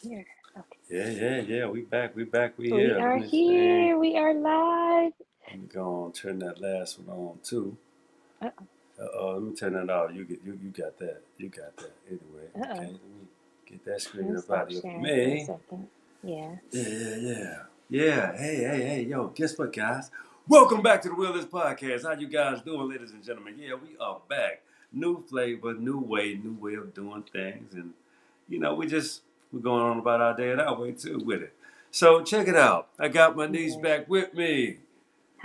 Here. Okay. Yeah. We back. We We here. Let are me see. here. We are live. Let me go on. Turn that last one on too. Uh-oh. Let me turn that off. You got that. You got that. Anyway, okay. Uh-oh. Let me get that Let screen me up out stop of here for sharing for a me. second. Yeah. Yeah. Hey. Yo, guess what, guys? Welcome back to the Wheelers Podcast. How you guys doing, ladies and gentlemen? Yeah, we are back. New flavor, new way of doing things, and we're going on about our day and our way too with it. So check it out. I got my niece Yeah. back with me.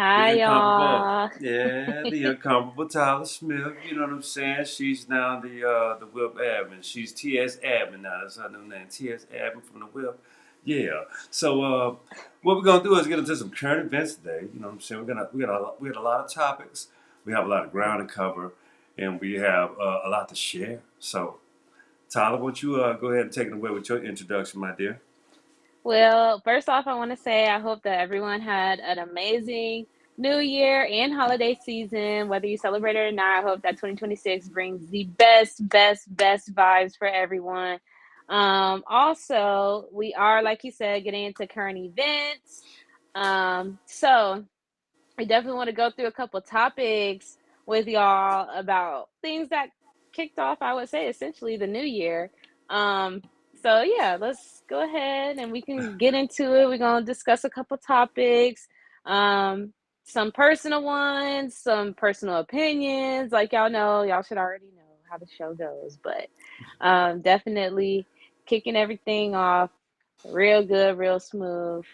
The Hi, incomparable, y'all. yeah, the incomparable Tyler Smith. You know what I'm saying? She's now the Whip admin. She's TS admin now. That's her new name. TS admin from the Whip. Yeah. So what we're gonna do is get into some current events today. You know what I'm saying? We got a lot of topics. We have a lot of ground to cover, and we have a lot to share. So Tyler, why don't you go ahead and take it away with your introduction, my dear? Well, first off, I want to say I hope that everyone had an amazing New Year and holiday season. Whether you celebrate it or not, I hope that 2026 brings the best vibes for everyone. Also, we are, like you said, getting into current events. So I definitely want to go through a couple topics with y'all about things that kicked off, I would say, essentially the new year. Um, so yeah, let's go ahead and we can get into it. We're gonna discuss a couple topics, um, some personal ones, some personal opinions. Like y'all know, y'all should already know how the show goes, but definitely kicking everything off real good, real smooth.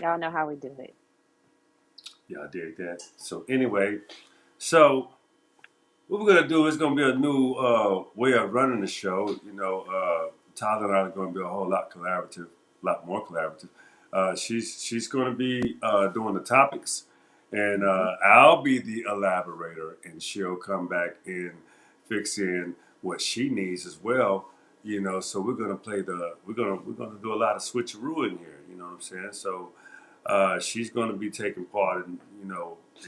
Y'all know how we do it. Yeah, I dig that. So anyway, so what we're gonna do is gonna be a new way of running the show. Tyler and I are gonna be a whole lot collaborative, a lot more collaborative. She's gonna be doing the topics, and Hmm. I'll be the elaborator, and she'll come back and fix in what she needs as well. So we're gonna do a lot of switcheroo in here. You know what I'm saying? So she's gonna be taking part in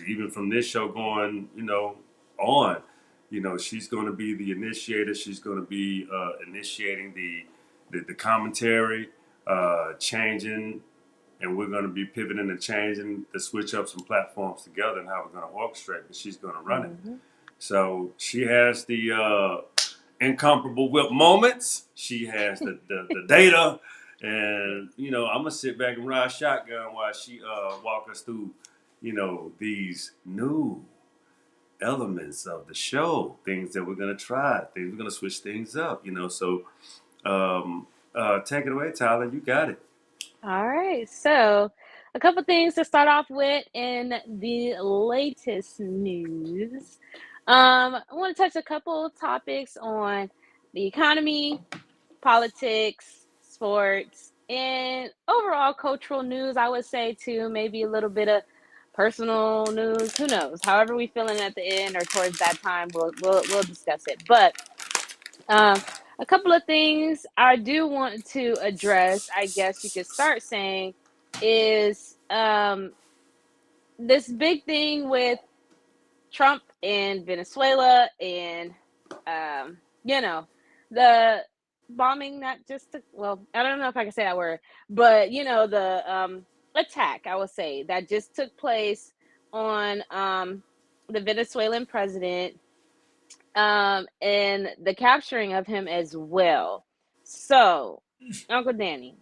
even from this show going on. She's going to be the initiator. She's going to be initiating the commentary, changing, and we're going to be pivoting and changing to switch up some platforms together and how we're going to orchestrate. But she's going to run it. Hmm. So she has the incomparable whip moments. She has the data, and I'm gonna sit back and ride shotgun while she walk us through these new elements of the show, things that we're gonna try, things we're gonna switch things up. So take it away, Tyler. You got it. All right. So, a couple things to start off with in the latest news. I want to touch a couple topics on the economy, politics, sports, and overall cultural news. I would say too, maybe a little bit of personal news. Who knows? However we feeling at the end or towards that time, we'll discuss it. But um, a couple of things I do want to address, I guess you could start saying, is this big thing with Trump and Venezuela and, you know, the bombing that just took, well, I don't know if I can say that word, but, the attack, I would say, that just took place on the Venezuelan president and the capturing of him as well. So, Uncle Danny,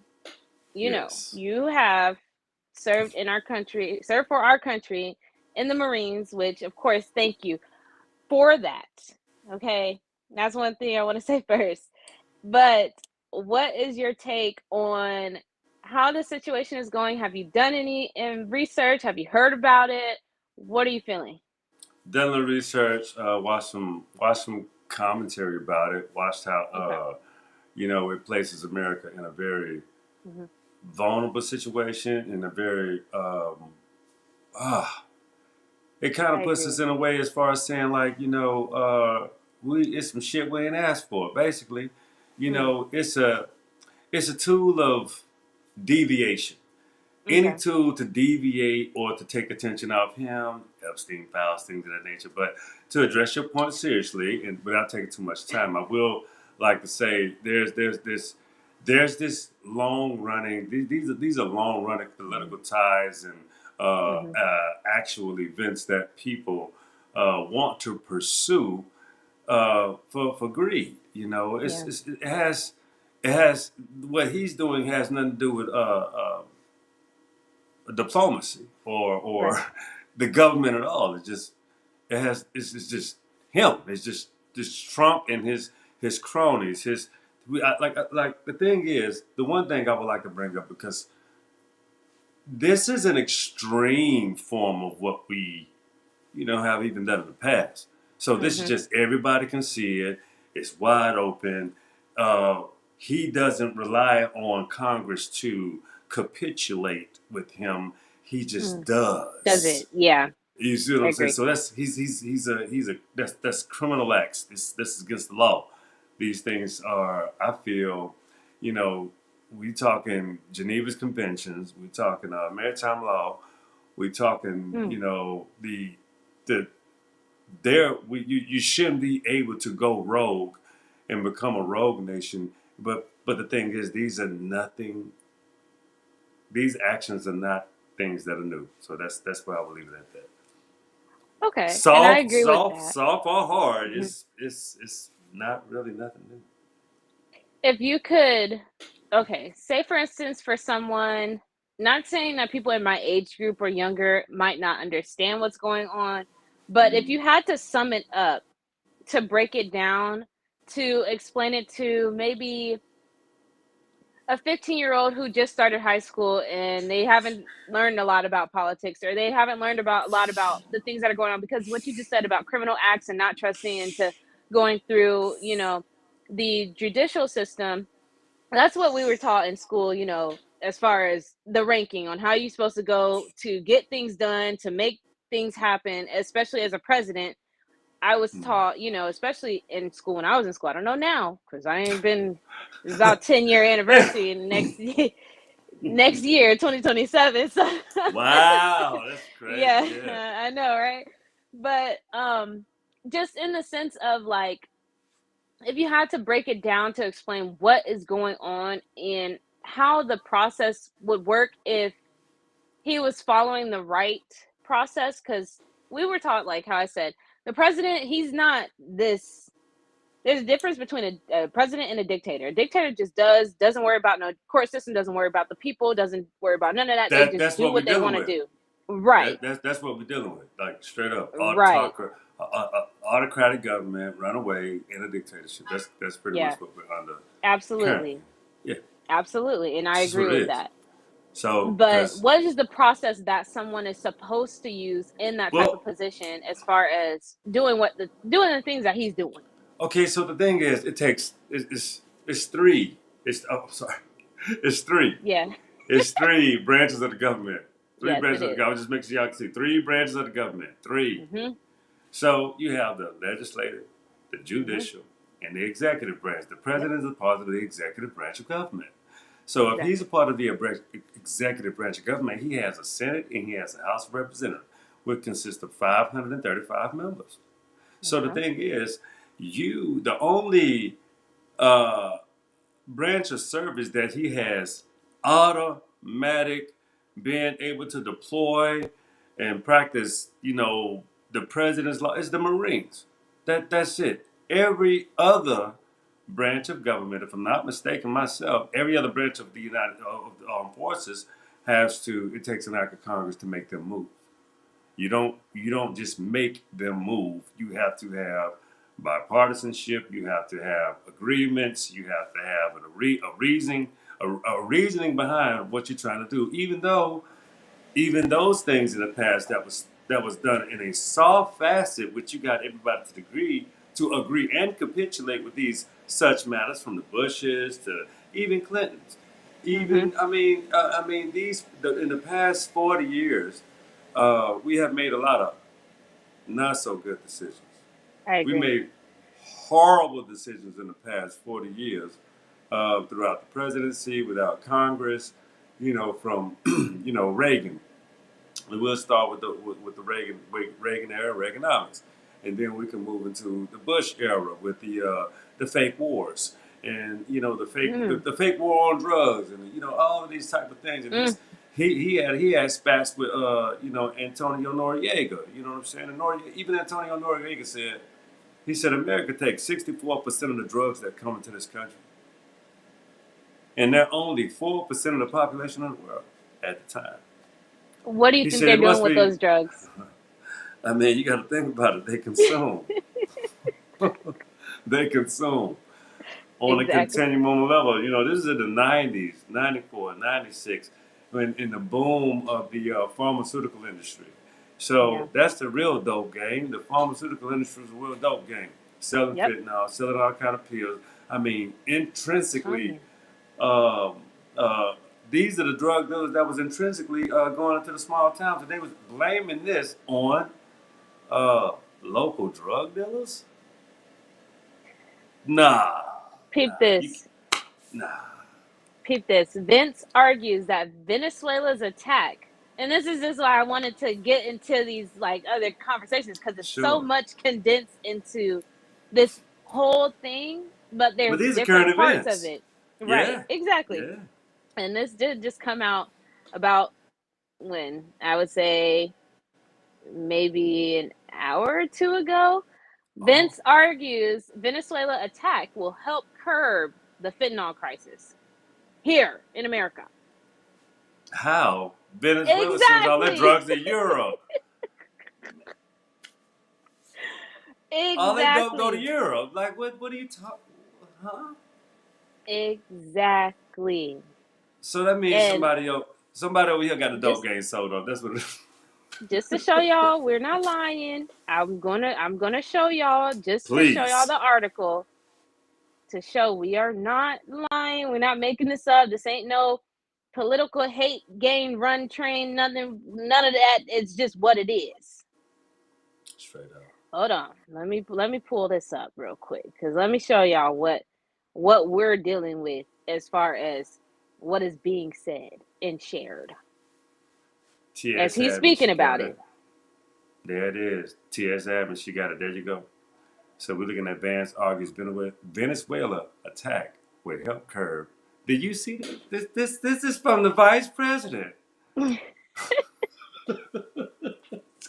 Yes. you have served for our country in the Marines, which, of course, thank you for that. Okay, that's one thing I want to say first. But what is your take on how the situation is going? Have you done any research? Have you heard about it? What are you feeling? Done the research. Watched some commentary about it. Watched how Okay. it places America in a very Hmm. vulnerable situation, in a very ah it kind I of puts us agree. in a way as far as saying like we it's some shit we ain't asked for. Basically, Mm. it's a tool of deviation. Any Okay. tool to deviate or to take attention off him, Epstein files, things of that nature. But to address your point seriously and without taking too much time, I will like to say there's there's this long running, these are long running Mhm. political ties and Mhm. actual events that people want to pursue for greed. You know, Yeah. it has what he's doing has nothing to do with diplomacy or Right. the government at all. It's just him. It's just Trump and his cronies. Like the thing is, the one thing I would like to bring up, because this is an extreme form of what we have even done in the past. So this is Mhm. just everybody can see it. It's wide open. Uh, he doesn't rely on Congress to capitulate with him. He just Mm. Does does. it? Yeah. You see what I I'm saying? agree. So he's a that's criminal acts. This is against the law. These things are, I feel, you know, we talking Geneva's conventions. We talking maritime law. We talking, Mm. the there you shouldn't be able to go rogue and become a rogue nation. But the thing is, these actions are not things that are new. So that's why I will leave it at that. Okay, and I Soft, agree with soft, that. soft or hard. Mhm. It's not really nothing new. If you could, okay, say for instance, for someone, not saying that people in my age group or younger might not understand what's going on, but if Mm. you had to sum it up, to break it down, to explain it to maybe a 15-year-old who just started high school and they haven't learned a lot about politics, or they haven't learned about a lot about the things that are going on, because what you just said about criminal acts and not trusting into going through, the judicial system, that's what we were taught in school, as far as the ranking on how you're supposed to go to get things done, to make things happen, especially as a president. I was Mm. taught, especially in school when I was in school. I don't know now because I ain't been. This is our 10-year anniversary next next year, 2027. So Wow, that's crazy. yeah, Yeah. I know, right? But just in the sense of like, if you had to break it down to explain what is going on and how the process would work if he was following the right process, because we were taught, like how I said, the president, he's not this. There's a difference between a president and a dictator. A dictator just doesn't worry about no court system, doesn't worry about the people, doesn't worry about none of that. They just That's do what what we're they dealing want to with. do. Right, That's what we're dealing with. Like straight up, right, autocratic government, runaway in a dictatorship. That's pretty much yeah, what we're under currently. absolutely, Yeah, absolutely, and I this is agree what it with is. that. So But because what is the process that someone is supposed to use in that type of well, position, as far as doing the things that he's doing? okay. So the thing is, it takes it's three. It's oh sorry, it's three. Yeah, It's three branches of the government. Three yes, it branches of the is. government. Just make sure y'all can see three branches of the government. Three. Mhm, So you have the legislative, the mhm. judicial, and the executive branch. The Yep, president is a part of the executive branch of government. So if he's a exactly. part of the executive branch of government, he has a Senate and he has a House of Representatives, which consists of 535 members. So the Yeah. thing is, the only uh, branch of service that he has automatic being able to deploy and practice, the president's law is the Marines. That's it. Every other branch of government, if I'm not mistaken myself, every other branch of the United of the Armed Forces it takes an act of Congress to make them move. You don't just make them move. You have to have bipartisanship. You have to have agreements. You have to have a reasoning behind what you're trying to do. Even those things in the past that was done in a soft facet, which you got everybody to agree and capitulate with these such matters, from the Bushes to even Clintons. Mhm. Even in the past 40 years, we have made a lot of not so good decisions. I We agree. made horrible decisions in the past 40 years throughout the presidency, without Congress, from Reagan. And we'll start with the Reagan era, Reaganomics, and then we can move into the Bush era with the fake wars, and you know Mm, the fake war on drugs, and you know all of these type of things. And mm. this he had spats with you know Antonio Noriega. You know what I'm saying? And even Antonio Noriega said he said America takes 64% of the drugs that come into this country, and they're only 4% of the population of the world at the time. What do you He think said they're it doing must with be. those drugs? I mean, you got to think about it. They consume. They consume on a Exactly. continuum level. You know, this is in the 90s, 94, 96, when in the boom of the pharmaceutical industry. Yeah. So that's the real dope game. The pharmaceutical industry is a real dope game. Selling Yep. fentanyl, selling all kind of pills. I mean, Telling intrinsically, you. um, uh, these are the drug dealers that was intrinsically going into the small towns, and they was blaming this on uh, local drug dealers. Nah, Peep nah, you this. nah. Peep this. Vince argues that Venezuela's attack, and this is just why I wanted to get into these like other conversations because it's so Sure. much condensed into this whole thing, but But there's these are current different parts of events. it. Right. Yeah. Exactly. Yeah. And this did just come out about when I would say maybe an hour or two ago. Oh. Vince argues Venezuela attack will help curb the fentanyl crisis here in America. How? Venezuela sends all their Exactly. drugs to Europe. All they don't go to Exactly. Europe. Like what are you talking huh? Exactly. So that means And somebody over here got the dope just game sold up. That's what it is. just to show y'all we're not lying. I'm gonna show y'all just to show y'all Please. the article to show we are not lying. We're not making this up. This ain't no political hate game run train, nothing, none of that. It's just what it is. Straight up. Hold on. Let me pull this up real quick because let me show y'all what we're dealing with as far as what is being said and shared as TS he's Admin, speaking she got about it. it. There it is. TS Admin, she got it. There you go. So we're looking at Vance argues Venezuela attack with help curb. Did you see that? This is from the vice president.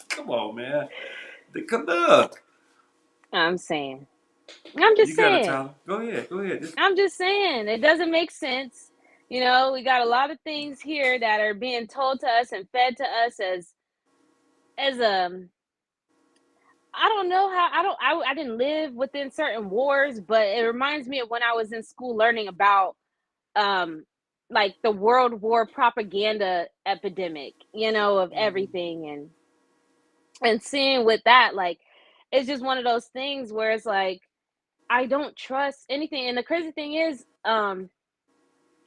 Come on, man. Look. I'm saying. I'm just You got it, saying. Tyler. Go ahead. Go ahead. I'm just saying. It doesn't make sense. You know, we got a lot of things here that are being told to us and fed to us as a I don't know how I didn't live within certain wars, but it reminds me of when I was in school learning about um like the World War propaganda epidemic, you know, of everything and seeing with that like it's just one of those things where it's like I don't trust anything. And the crazy thing is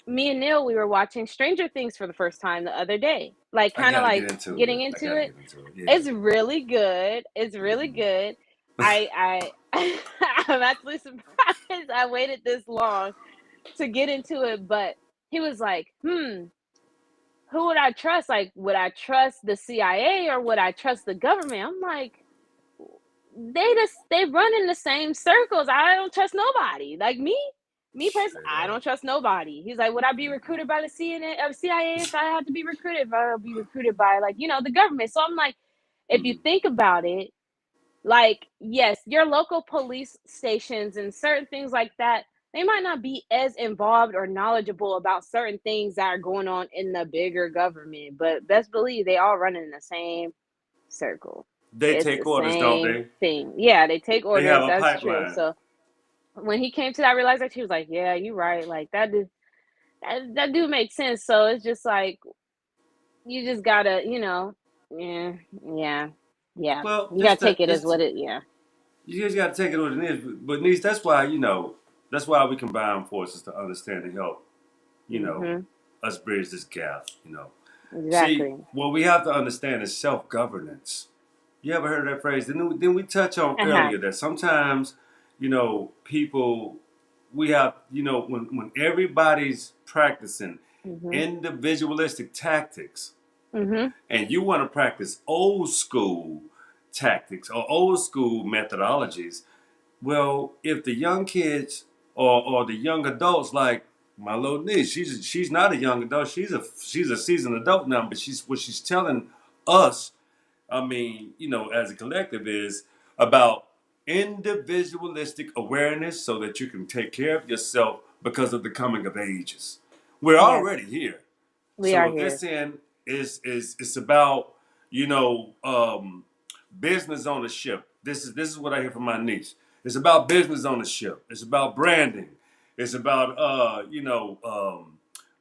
me and Neil we were watching Stranger Things for the first time the other day. Like I kind of gotta like get into getting it. I into gotta it. get into it. Yeah. It's really good. It's really good. I I'm actually surprised I waited this long to get into it, but he was like, who would I trust? Like, would I trust the CIA or would I trust the government? I'm like, they run in the same circles. I don't trust nobody. Like me personally, Straight I up. don't trust nobody. He's like, would I be recruited by the CIA if I had to be recruited? If I'll be recruited by like the government. So I'm like, if you Mm. think about it, like yes, your local police stations and certain things like that, they might not be as involved or knowledgeable about certain things that are going on in the bigger government, but best believe they all run in the same circle. They It's the take orders, don't same they? thing. Yeah, they take They have orders. a That's true. pipeline. So when he came to that realization, he was like, "Yeah, you're right. Like that do make sense." So it's just like you just gotta, yeah, yeah, yeah. Well, You this gotta take that it as this what it. Yeah. you just gotta take it what it is. But niece, that's why that's why we combine forces to understand and help you know Mhm. us bridge this gap. See, Exactly. what we have to understand is self governance. You ever heard of that phrase? Didn't we touch on I have. earlier that sometimes, people, we have, when everybody's practicing Mhm. individualistic tactics Mhm. and you want to practice old school tactics or old school methodologies, well, if the young kids or the young adults like my little niece. She's not a young adult. She's a seasoned adult now. But she's telling us. I mean, as a collective, is about individualistic awareness so that you can take care of yourself because of the coming of ages. We're Yes, already here. we So are what they're here. saying is it's about you know um, business ownership. This is what I hear from my niece. It's about business ownership. It's about branding. It's about uh,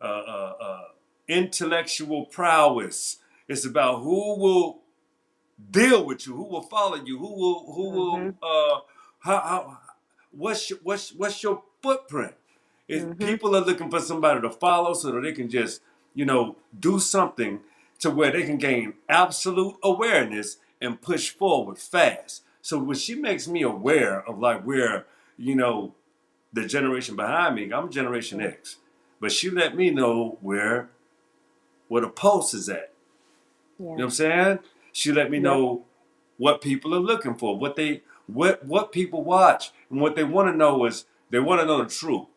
uh, uh, intellectual prowess. It's about who will deal with you, who will follow you, who will Mhm. how what's your footprint? If Mhm. people are looking for somebody to follow so that they can just, do something to where they can gain absolute awareness and push forward fast. So when she makes me aware of like where, you know, the generation behind me, I'm Generation Mm. X. But she let me know where the pulse is at. You know Yeah. what I'm saying? She let me Yep. know what people are looking for, what people watch, and what they want to know is they want to know the truth.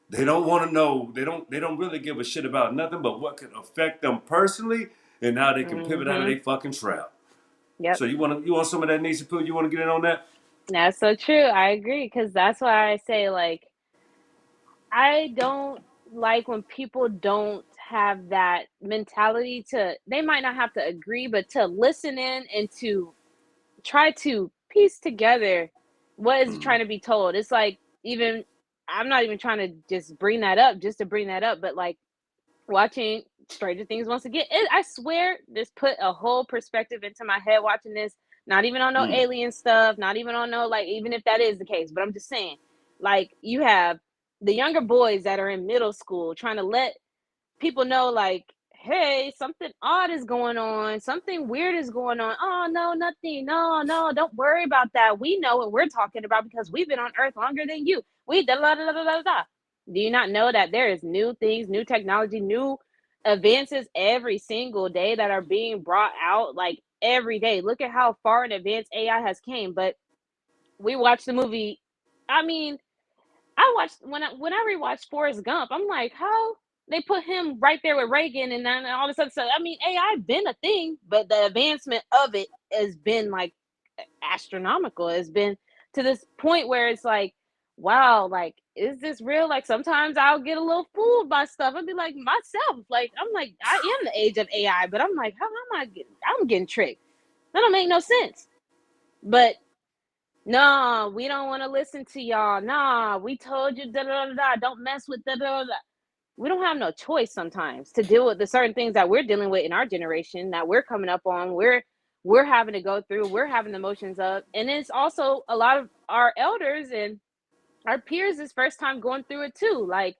They don't want to know. They don't really give a shit about nothing but what can affect them personally and how they can pivot out of Mhm. their fucking trap. Yep. So you want some of that Nisi Poo? You want to get in on that? That's so true. I agree because that's why I say like I don't like when people don't have that mentality to they might not have to agree, but to listen in and to try to piece together what is Mm, trying to be told. It's like even I'm not even trying to just bring that up just to bring that up, but like watching Stranger Things once again, I swear this put a whole perspective into my head watching this. Not even on no mm, alien stuff, not even on no like even if that is the case, but I'm just saying, like you have the younger boys that are in middle school trying to let people know like hey something odd is going on, something weird is going on. Oh no, nothing, no, no, don't worry about that, we know what we're talking about because we've been on earth longer than you, we da da da da da da. Do you not know that there is new things, new technology, new advances every single day that are being brought out like every day? Look at how far in advance AI has came. But we watched the movie, I mean, I watched when I rewatched Forrest Gump, I'm like, how they put him right there with Reagan and then all this other stuff. I mean, AI been a thing, but the advancement of it has been like astronomical. It's been to this point where it's like, wow, like, is this real? Like sometimes I'll get a little fooled by stuff. I'll be like myself, like I'm like, I am the age of AI, but I'm like, how am I getting I'm getting tricked? That don't make no sense. But nah, we don't want to listen to y'all. Nah, we told you da da da da. Don't mess with da da da. We don't have no choice sometimes to deal with the certain things that we're dealing with in our generation that we're coming up on. We're having to go through. We're having the emotions of, and it's also a lot of our elders and our peers is first time going through it too. Like,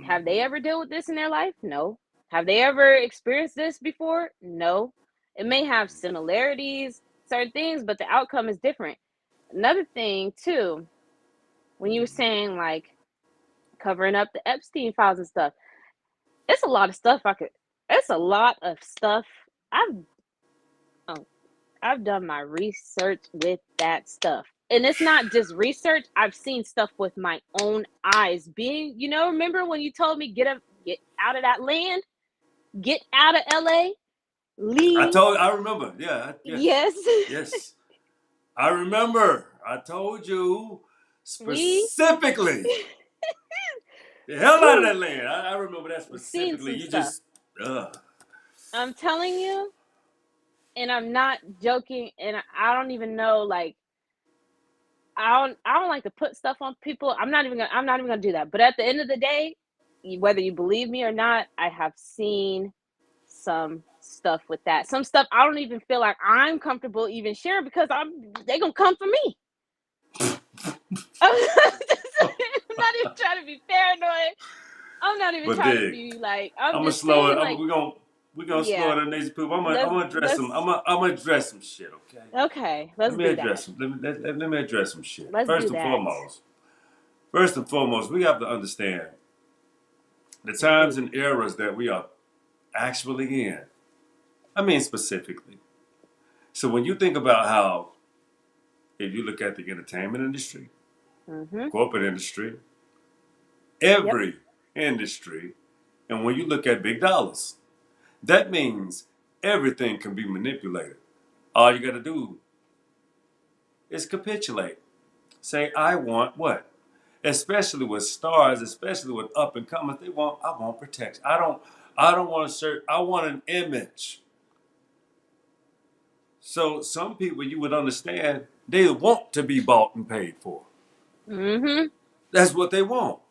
have they mm, ever dealt with this in their life? No. Have they ever experienced this before? No. It may have similarities, certain things, but the outcome is different. Another thing too, when you were saying like covering up the Epstein files and stuff, it's a lot of stuff I could. It's a lot of stuff. I've um, I've done my research with that stuff, and it's not just research. I've seen stuff with my own eyes. Being, remember when you told me get out of that land, get out of LA, leave. I remember. Yeah, yes, Yes, yes. I remember. I told you we. specifically. The hell out of Whew, that land. I remember that seen specifically. some You stuff. just, ugh. I'm telling you, and I'm not joking, and I don't even know like I don't like to put stuff on people. I'm not even gonna do that. But at the end of the day, whether you believe me or not, I have seen some stuff with that. Some stuff I don't even feel like I'm comfortable even sharing because they gonna come for me. I'm not even trying to be paranoid. I'm not even But trying to dig, be like, I'm I'm gonna just slow it. saying like, We're gonna slow yeah, it in these people. I'm let's gonna address some. let's I'm gonna address some shit. Okay. okay, Let let's me do address that. some. Let me address some shit. Let's do that. First and foremost, we have to understand the times Indeed. and eras that we are actually in. I mean, specifically. So when you think about how, if you look at the entertainment industry, Mm-hmm. corporate industry, Yep. every industry. And when you look at big dollars, that means everything can be manipulated. All you got to do is capitulate. Say, I want what? Especially with stars, especially with up and comers, I want protection. I don't want a shirt. I want an image. So some people you would understand, they want to be bought and paid for. Mm-hmm. That's what they want.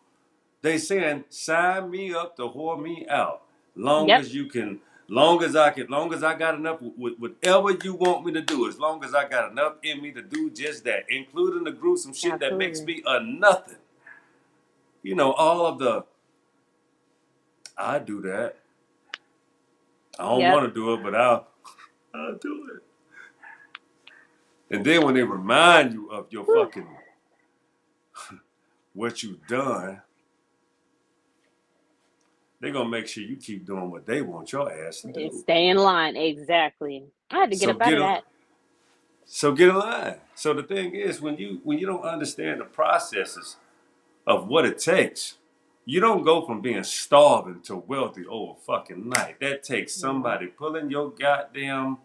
They saying, sign me up to whore me out. Long Yep. as you can, long as I can, long as I got enough with whatever you want me to do, as long as I got enough in me to do just that, including the gruesome shit that makes Absolutely. me a nothing. You know, all of the I do that. I don't Yep. want to do it, but I'll do it. And then when they remind you of your Whew. fucking what you've done, they're gonna make sure you keep doing what they want your ass to And do. stay in line. Exactly. I had to get So up out get of a that. so get in line. So the thing is, when you don't understand the processes of what it takes, you don't go from being starving to wealthy over fucking night. That takes No. somebody pulling your goddamn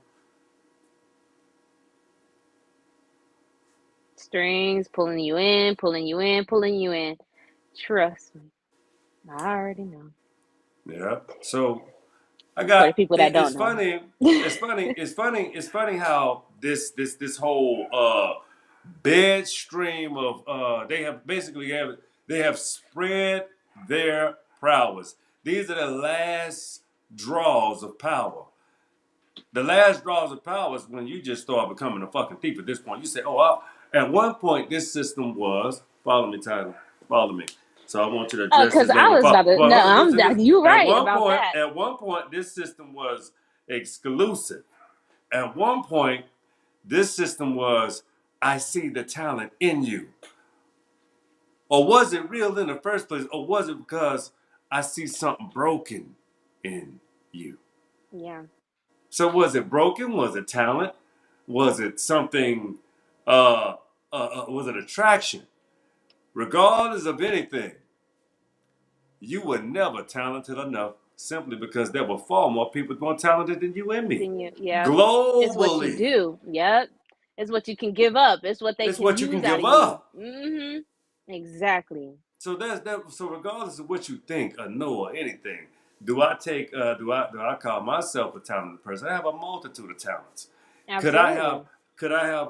Strings pulling you in, pulling you in, pulling you in. Trust me. I already know. yeah. So I For the got people that don't it's know. funny. It's funny how this whole bed stream of they have spread their prowess. These are the last draws of power. The last draws of power is when you just start becoming a fucking thief at this point. You say, oh, at one point this system was, follow me, Tyler, follow me. So I want you to address Cause this I level. was about to no, Well, listen to this. you right about that. At one point, this system was exclusive. At one point, this system was, I see the talent in you. Or was it real in the first place? Or was it because I see something broken in you? Yeah. So was it broken? Was it talent? Was it something? Uh, was it attraction? Regardless of anything, you were never talented enough simply because there were far more people more talented than you and me. Then you yep. It's what you Globally, do. Yep. It's what you can give up. It's what they it's can what you can use out give of you. up. Mm-hmm. Exactly. So that's that. So regardless of what you think or know or anything, do I take? Do I call myself a talented person? I have a multitude of talents. Could I have? Absolutely. Could I have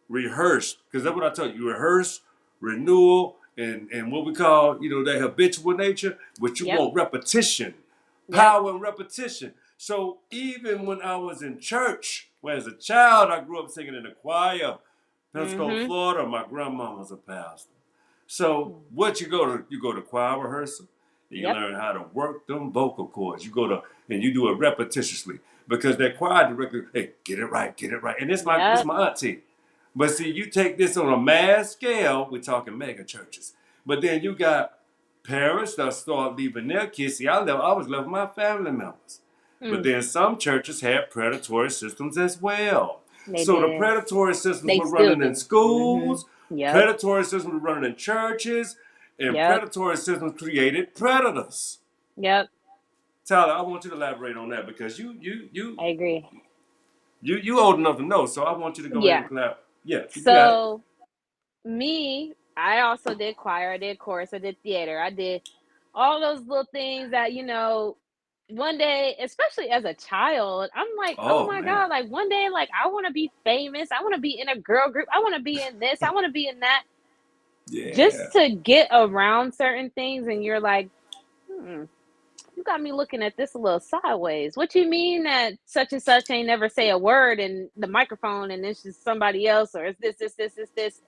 rehearsed? Because that's what I told you. You rehearse, renewal, and what we call that habitual nature, but you Yep. want repetition, Yep. power and repetition. So even when I was in church, when as a child I grew up singing in the choir, Pensacola, Mm-hmm. Florida. My grandma was a pastor. So what you go to choir rehearsal and you Yep. learn how to work them vocal cords. You go to and you do it repetitiously because that choir director, hey, get it right. And this Yep. my auntie. But see, you take this on a mass scale, we're talking mega churches. But then you got parents that start leaving their kids. See, I was left with my family members. But Mm. then some churches had predatory systems as well. They So the did. predatory systems They were still running in do. Mm-hmm. schools, Yep. predatory systems were running in churches, and Yep. predatory systems created predators. Yep. Tyler, I want you to elaborate on that because I agree. you old enough to know. So I want you to go ahead and Yeah. clap. Yeah, you got it. So me, I also did choir, I did chorus, I did theater, I did all those little things that, one day, especially as a child, I'm like, oh Oh my man, God, like one day, like I want to be famous. I want to be in a girl group. I want to be in this. I want to be in that. yeah. Just to get around certain things. And you're like, hmm, you got me looking at this a little sideways. What you mean that such and such ain't never say a word in the microphone and it's just somebody else, or it's this,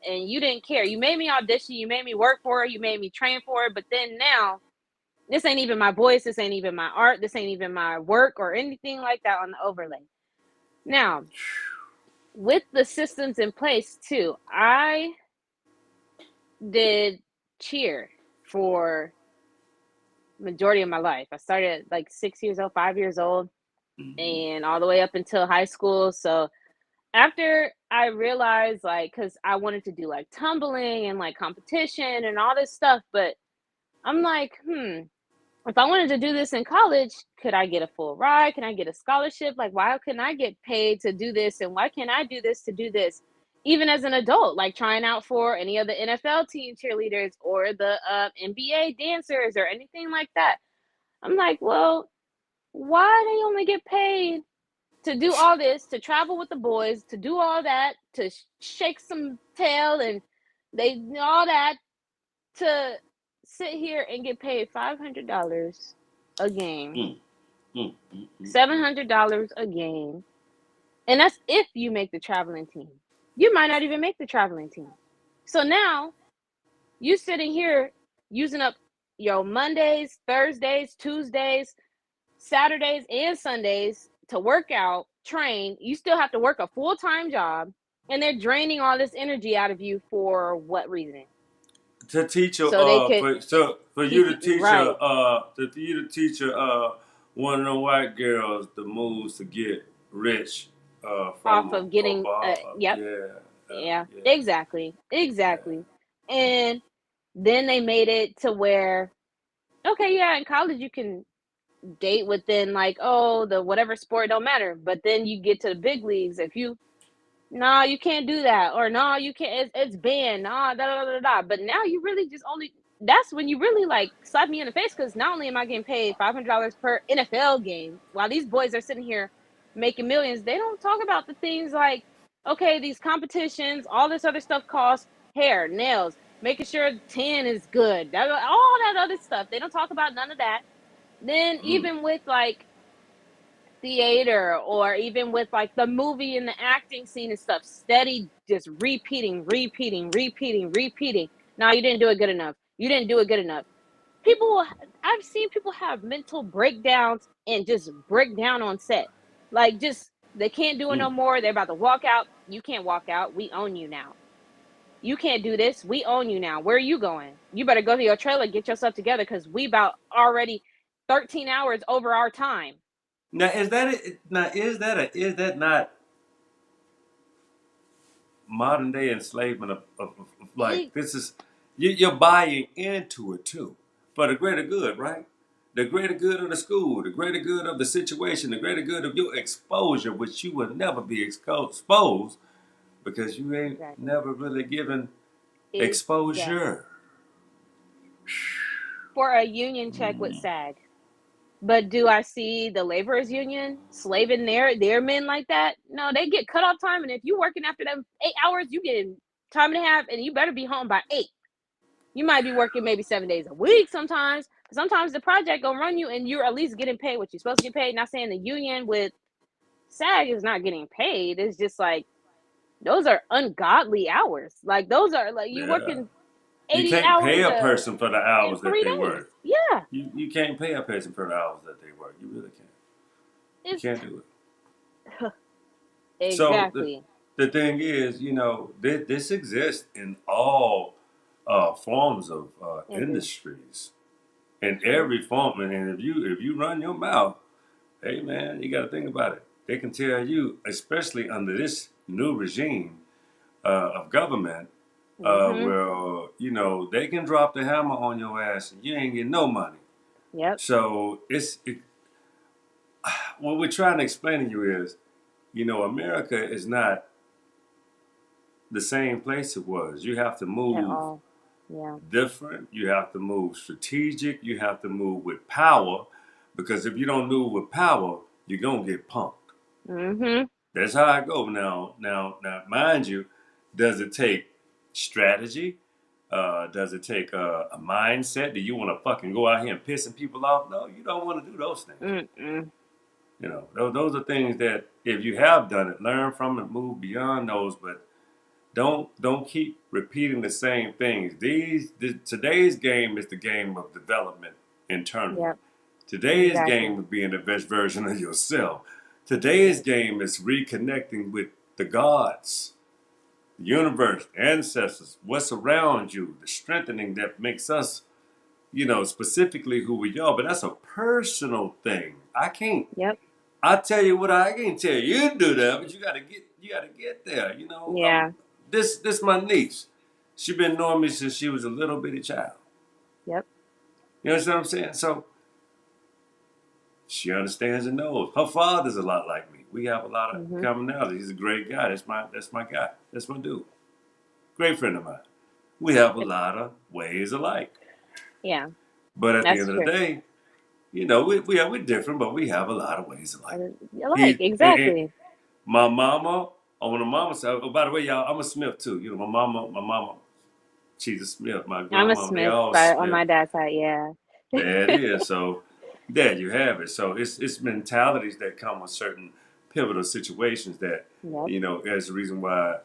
and you didn't care. You made me audition, you made me work for it, you made me train for it, but then now this ain't even my voice, this ain't even my art, this ain't even my work or anything like that on the overlay. Now, with the systems in place too, I did cheer for majority of my life. I started at like 6 years old, 5 years old, Mhm. and all the way up until high school. So after I realized, like, because I wanted to do like tumbling and like competition and all this stuff, but I'm like, if I wanted to do this in college, could I get a full ride? Can I get a scholarship? Like, why can I get paid to do this? And why can't I do this to do this? Even as an adult, like trying out for any of the NFL team cheerleaders or the NBA dancers or anything like that. I'm like, well, why they only get paid to do all this, to travel with the boys, to do all that, to shake some tail and they all that to sit here and get paid $500 a game, Mm, mm, mm, mm, mm. $700 a game, and that's if you make the traveling team. You might not even make the traveling team. So now you sitting here using up your Mondays, Thursdays, Tuesdays, Saturdays, and Sundays to work out, train. You still have to work a full time job, and they're draining all this energy out of you for what reason? To teach a So they could for you keep to you teach a right for you to teach a one of the white girls the moves to get rich off from of getting yep, yeah yeah, yeah exactly, yeah. exactly. And then they made it to where, okay, yeah, in college you can date within like, oh, the whatever sport don't matter, but then you get to the big leagues, if you, no, you can't do that, or no, you can't, it's banned, nah, da, da, da, da. But now you really just only, that's when you really like slap me in the face, because not only am I getting paid $500 per NFL game, while these boys are sitting here making millions, they don't talk about the things like, okay, these competitions, all this other stuff costs hair, nails, making sure tan is good, that, all that other stuff. They don't talk about none of that. Then Mm. even with like theater or even with like the movie and the acting scene and stuff, steady just repeating. No, you didn't do it good enough. You didn't do it good enough. People, I've seen people have mental breakdowns and just break down on set. Like, just they can't do it no Mm. more. They're about to walk out. You can't walk out. We own you now. You can't do this. We own you now. Where are you going? You better go to your trailer, get yourself together, because we about already 13 hours over our time. Now is that it? Now is that not modern day enslavement of like It, this is you're buying into it too for the greater good, right? The greater good of the school, the greater good of the situation, the greater good of your exposure, which you will never be exposed because you ain't exactly. never really given Exactly. exposure. For a union check with Mm. SAG. But do I see the laborers union slaving their men like that? No, they get cut off time, and if you working after them 8 hours, you get time and a half, and you better be home by 8. You might be working maybe 7 days a week sometimes. Sometimes the project gonna run you, and you're at least getting paid what you're supposed to get paid. Not saying the union with SAG is not getting paid. It's just like those are ungodly hours. Like those are like you Yeah. working You 80 can't pay hours a person for the in hours that they 3 days. work. Yeah, You can't pay a person for the hours that they work. You really can't. You it's can't do it. So exactly the thing is, this exists in all forms of it do. industries, in True. every form. And if you run your mouth, hey man, you got to think about it. They can tell you, especially under this new regime of government, Mhm. where they can drop the hammer on your ass and you ain't getting no money. Yep. So what we're trying to explain to you is, America is not the same place it was. You have to At move all. Yeah. different. You have to move strategic. You have to move with power, because if you don't move with power, you're gonna get punked. Mhm. That's how I go. Now, mind you, does it take strategy? Does it take a mindset? Do you want to fucking go out here and pissing people off? No, you don't want to do those things. Mm-mm. Those are things that if you have done it, learn from it, move beyond those, but don't keep repeating the same things. Today's game is the game of development internally. Yep. Today's Exactly. game of being the best version of yourself. Today's game is reconnecting with the gods, the universe, ancestors, what's around you, the strengthening that makes us, specifically who we are. But that's a personal thing. I can't. Yep. I tell you what, I can't tell you to do that, but you got to get you got to get there. You know, Yeah. this my niece. She been knowing me since she was a little bitty child. Yep. You understand what I'm saying? So she understands and knows. Her father's a lot like me. We have a lot of Mhm. commonality. He's a great guy. That's my guy. That's my dude. Great friend of mine. We have a lot of ways alike. Yeah. But at the That's end of the true. day, you know, we're different, but we have a lot of ways alike. Like And exactly. my mama, on the mama side. Oh, by the way, y'all, I'm a Smith too. You know, my mama, she's a Smith. My I'm a grandmama, they Smith all by on Smith. my dad's side. Yeah. There it is. So there you have it. So it's mentalities that come with certain pivotal situations that, Yep. you know, is the reason why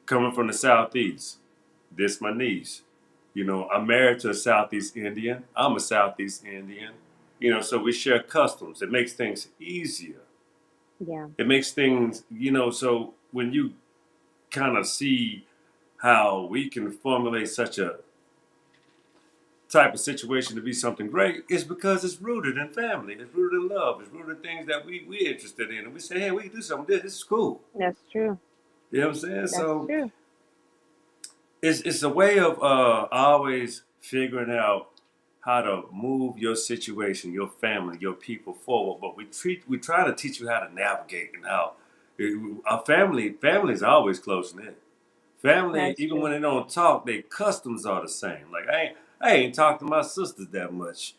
coming from the southeast, this my niece. You know, I'm married to a Southeast Indian. I'm a Southeast Indian. You know, so we share customs. It makes things easier. Yeah. It makes things, you know, so when you kind of see how we can formulate such a type of situation to be something great, it's because it's rooted in family. It's rooted in love. It's rooted in things that we're interested in. And we say, hey, we can do something. This is cool. That's true. You know what I'm saying? That's So true. it's a way of always figuring out how to move your situation, your family, your people forward. But we try to teach you how to navigate and how our family's always close knit. Family, That's even when true. they don't talk, their customs are the same. Like I ain't talked to my sisters that much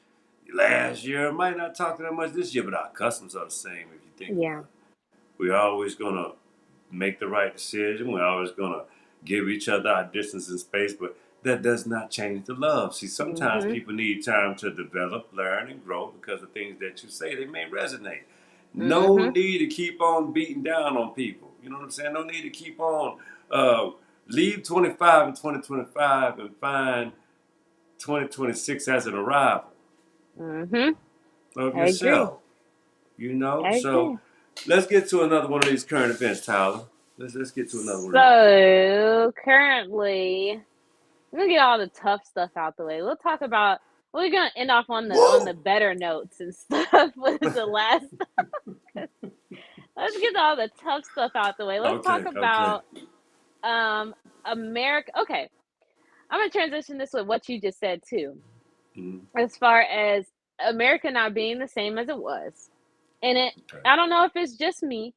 last year. I might not talk to them much this year, but our customs are the same if you think Yeah. about it. We're always gonna make the right decision. We're always gonna give each other our distance and space, but that does not change the love. See, sometimes Mhm. people need time to develop, learn, and grow because the things that you say they may resonate. No Mhm. need to keep on beating down on people. You know what I'm saying? No need to keep on uh, leave 25 in 2025 and find 2026 as an arrival Mhm. of I agree. yourself. You know, I so agree. let's get to another one of these current events, Tyler. Let's get to another one of these. So currently, we're gonna get all the tough stuff out the way. We'll talk about. We're gonna end off on the Woo! better notes and stuff with the last. Let's get all the tough stuff out the way. Let's talk Okay, okay. about um America. Okay, I'm gonna transition this with what you just said too, Mm, as far as America not being the same as it was. And okay. I don't know if it's just me.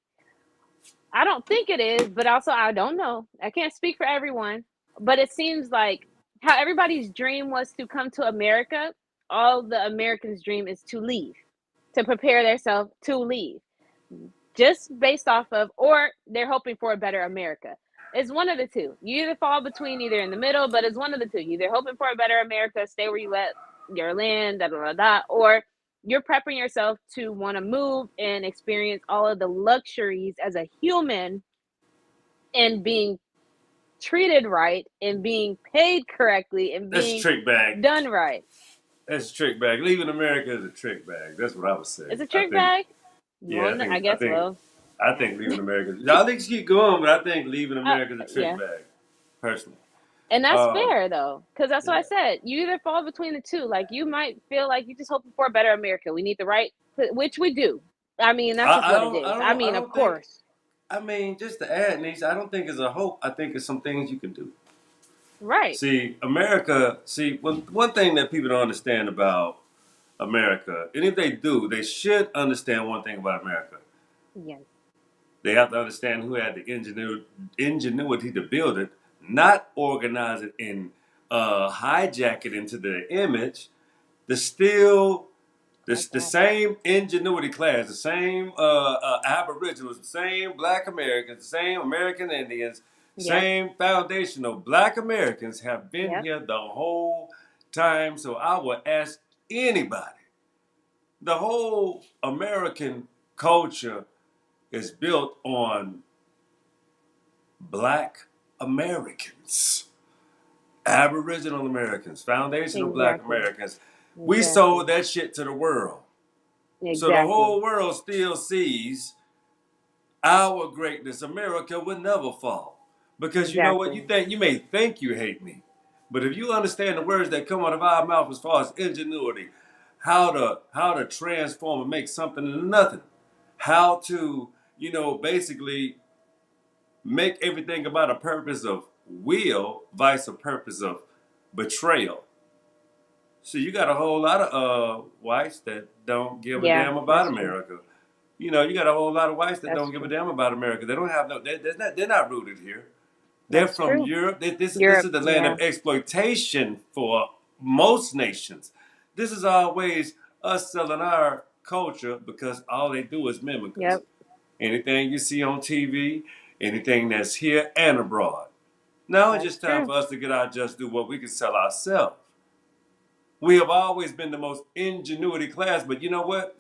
I don't think it is, but also I don't know. I can't speak for everyone, but it seems like how everybody's dream was to come to America, all the Americans' dream is to leave, to prepare themselves to leave, just based off of, or they're hoping for a better America. It's one of the two. You either fall between either in the middle, but it's one of the two. You're either hoping for a better America, stay where you at your land, da da da da, or you're prepping yourself to want to move and experience all of the luxuries as a human and being treated right and being paid correctly and That's a being trick bag. done right. That's a trick bag. Leaving America is a trick bag. That's what I would say. It's a I trick think. bag. You Yeah, want to, I guess, well, I think leaving America. Y'all think keep going, but I think leaving America is a trick yeah. bag. Personally. And that's Um. fair though, because that's what I Yeah. said. You either fall between the two. Like you might feel like you're just hoping for a better America. We need the right, which we do. I mean, that's just I what it don't. I is. I don't. I mean, of don't think. course, I mean, just to add, Niche, I don't think it's a hope. I think it's some things you can do. right? See, America. See, one thing that people don't understand about America, and if they do, they should understand one thing about America. Yes, They have to understand who had the ingenuity to build it, not organize it and hijack it into their image. The still the exactly. same ingenuity class, the same Aboriginals, the same Black Americans, the same American Indians, Yep, same foundational Black Americans have been yep, here the whole time. So I would ask anybody, the whole American culture is built on Black Americans, Aboriginal Americans, foundational Black exactly, Americans. We exactly, sold that shit to the world. So the exactly, whole world still sees our greatness. America will never fall. Because you know what? exactly, You may think you hate me. But if you understand the words that come out of our mouth as far as ingenuity, how to transform and make something into nothing, how to, basically make everything about a purpose of will, vice a purpose of betrayal. So you got a whole lot of whites that don't give a Yeah, damn about that's true. America. You know, you got a whole lot of whites that That's don't give a true. damn about America. They don't have no. They're not rooted here. They're That's from true. Europe. This Europe, is the land yeah. of exploitation for most nations. This is always us selling our culture because all they do is mimic us. Yep. Anything you see on TV, anything that's here and abroad. Now it's That's just time true. for us to get out, just do what we can sell ourselves. We have always been the most ingenuity class, but you know what?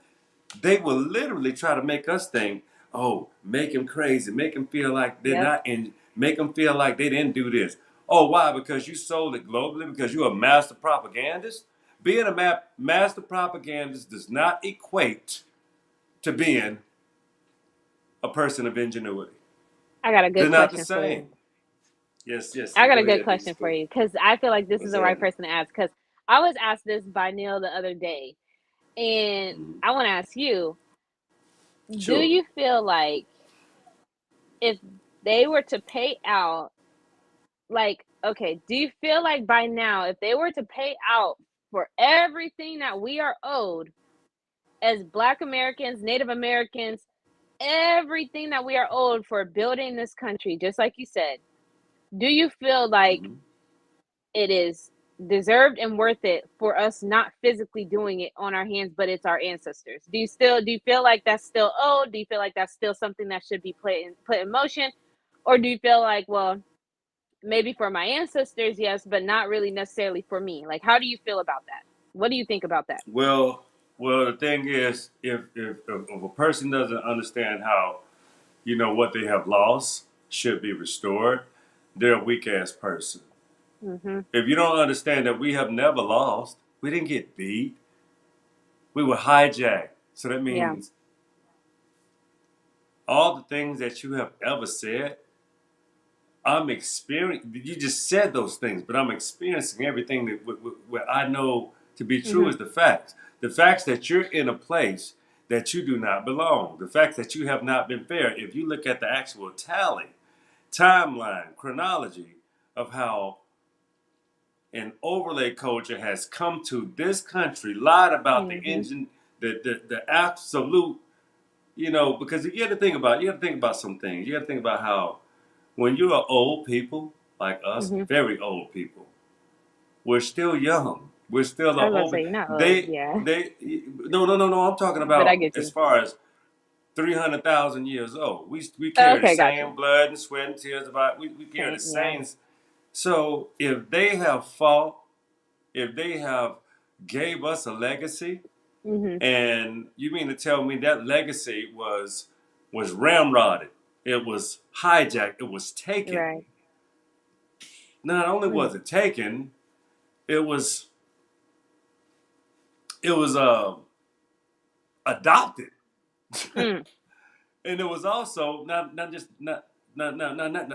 They will literally try to make us think, oh, make them crazy, make them feel like they're Yep. not in, make them feel like they didn't do this. Oh, why? Because you sold it globally, because you're a master propagandist? Being a master propagandist does not equate to being a person of ingenuity. I got a They're good not the question for you. same. Yes, yes. I got a Go good ahead, question for beautiful. you because I feel like this is What's the right happening? person to ask. Because I was asked this by Neil the other day, and Mhm. I want to ask you: do Sure. you feel like if they were to pay out, like, okay, do you feel like by now, if they were to pay out for everything that we are owed as Black Americans, Native Americans, everything that we are owed for building this country, just like you said, do you feel like Hmm. it is deserved and worth it for us not physically doing it on our hands, but it's our ancestors? Do you feel like that's still owed? Do you feel like that's still something that should be put in motion? Or do you feel like, well, maybe for my ancestors, yes, but not really necessarily for me? Like, how do you feel about that? What do you think about that? Well, the thing is, if a person doesn't understand how what they have lost should be restored, they're a weak ass person. Mm-hmm. If you don't understand that we have never lost, we didn't get beat, we were hijacked. So that Yeah. means all the things that you have ever said, I'm experiencing. You just said those things, but I'm experiencing everything that what I know to be true Mm-hmm. is the facts. The facts that you're in a place that you do not belong. The facts that you have not been fair. If you look at the actual tally, timeline, chronology of how an overlay culture has come to this country, lied about the Mm-hmm. engine, the absolute, because you got to think about some things. You got to think about how when you are old people like us, Mm-hmm. very old people, we're still young. We're still the I was about to old. say, you're not old, They yeah. they no no no no. I'm talking But I about get as you. far as 300,000 years old. We Oh, carry the okay, got you. same blood and sweat and tears about. We carry the Same, yeah. same. So if they have fought, if they have gave us a legacy, Mm-hmm. and you mean to tell me that legacy was ramrodded, it was hijacked, it was taken. Right. Not only Mm. was it taken, it was it was adopted, Mm. and it was also not just not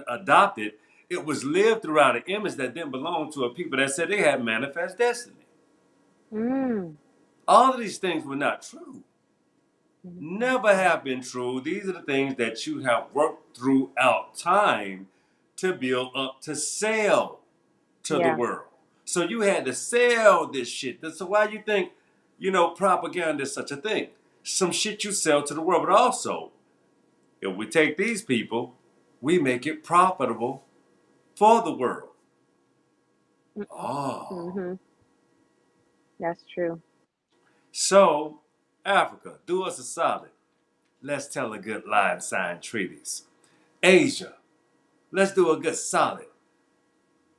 adopted. It was lived throughout an image that didn't belong to a people that said they had manifest destiny. Mm. All of these things were not true. Never Mm. have been true. These are the things that you have worked throughout time to build up to sell to the Yeah. world. So you had to sell this shit. So why you think, propaganda is such a thing? Some shit you sell to the world, but also, if we take these people, we make it profitable for the world. Oh. Mm-hmm. That's true. So, Africa, do us a solid. Let's tell a good lie and sign treaties. Asia, let's do a good solid.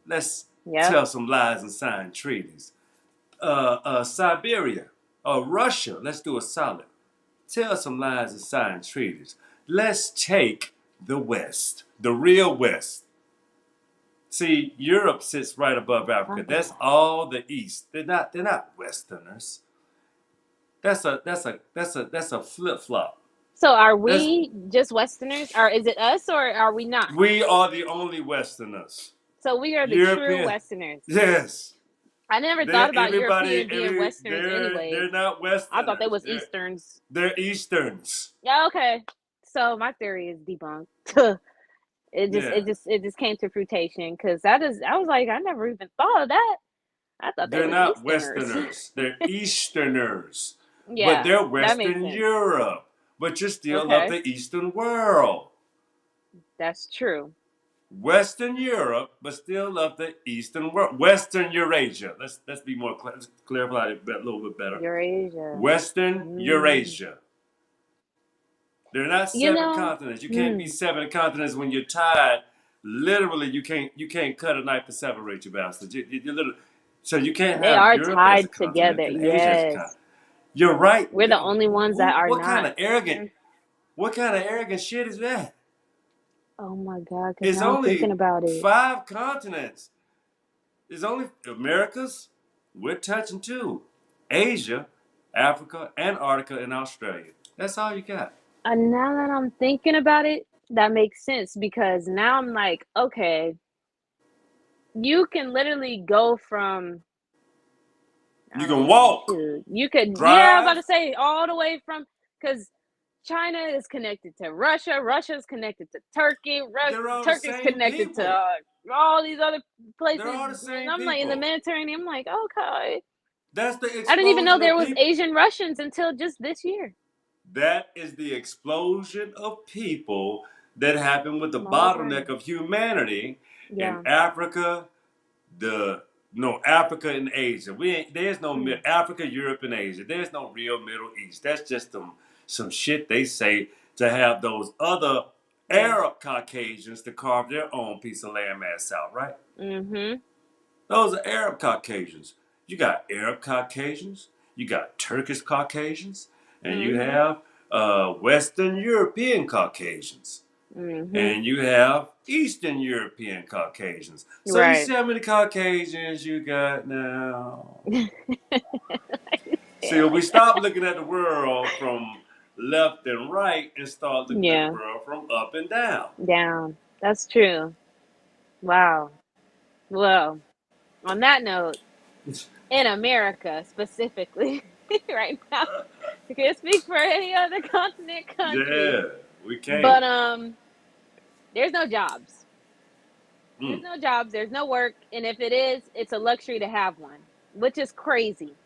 Let's Yep. tell some lies and sign treaties. Siberia, Russia, let's do a solid. Tell some lies and sign treaties. Let's take the West, the real West. See, Europe sits right above Africa. Okay. That's all the East. They're not Westerners. That's a flip flop. So are That's we just Westerners? Or is it us or are we not? We are the only Westerners. So we are the true European, Westerners. yes. I never thought They're about everybody. Europeans being Westerners They're anyways. not I thought they Westerners. was Easterns. They're Easterns. Yeah, okay. So my theory is debunked. Yeah. It just came to fruition because I was like, I never even thought of that. I thought they They're was not Easterners. Westerners. They're Easterners. But Yeah, they're that makes Western sense. Europe. But you're still of Okay, the Eastern world. that's true. Western Europe, but still of the Eastern world. Western Eurasia. Let's be more let's clarify it a little bit better. Eurasia. Western Mm. Eurasia. They're not You seven know, continents. You can't be hmm, seven continents when you're tired. Literally, you can't cut a knife to separate you bastards. You literally, so you can't they have are Europe as a tied continent together. and Asia as a continent. Yes, You're right. we're the only ones that Who? are not. What kind of arrogant shit is that? Oh my God! Because It's now I'm thinking only about it. five continents. It's only Americas. We're touching two. Asia, Africa, Antarctica, and Australia. That's all you got. And now that I'm thinking about it, that makes sense because now I'm like, okay, you can literally go from, I You don't can know, walk, shoot. You could, yeah, I was about drive. to say all the way from, because China is connected to Russia, Russia's connected to Turkey, They're all the Turkey's same connected to people. all these other They're places. all the And same I'm like in the people. Mediterranean, I'm like, okay. That's the I didn't even know explosion there of was people. Asian Russians until just this year. That is the explosion of people that happened with the Smaller bottleneck brain. of humanity in Yeah. Africa, the no Africa and Asia. We ain't there's no Mm, Africa, Europe, and Asia. There's no real Middle East. That's just some shit they say to have those other yeah. Arab Caucasians to carve their own piece of landmass out, right? Mm-hmm. Those are Arab Caucasians. You got Arab Caucasians, you got Turkish Caucasians, and you Mm-hmm. have Western European Caucasians, Mm-hmm. and you have Eastern European Caucasians. So you Right. see how many Caucasians you got now? See, Yeah, if we like that. stop looking at the world from left and right and start looking at the Yeah. world from up and down. Down. That's true. Wow. Well, on that note, in America specifically, right now, I can't speak for any other continent country, Yeah, we can't. but there's no jobs. There's Mm. no jobs, there's no work, and if it is, it's a luxury to have one, which is crazy.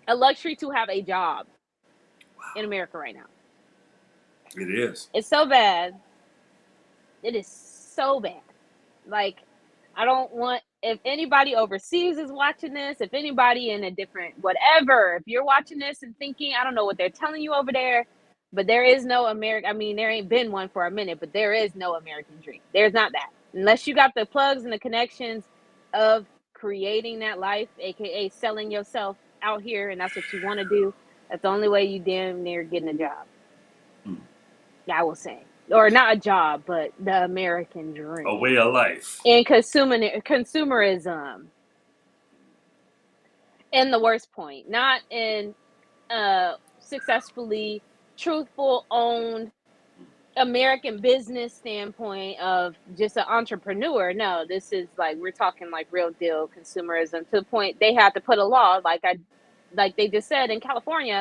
A luxury to have a job in America right now. It is. It's so bad. It is so bad. Like, I don't want, if anybody overseas is watching this, if anybody in a different whatever, if you're watching this and thinking, I don't know what they're telling you over there, but there is no American, I mean, there ain't been one for a minute, but there is no American dream. There's not that. Unless you got the plugs and the connections of creating that life, aka selling yourself out here, and that's what you want to do. That's the only way you damn near getting a job. Mm. I will say, or not a job, but the American A way dream of life. and consumerism in the worst point, not in successfully truthful owned American business standpoint of just an entrepreneur. No, this is like we're talking like real deal consumerism to the point they had to put a law like they just said in California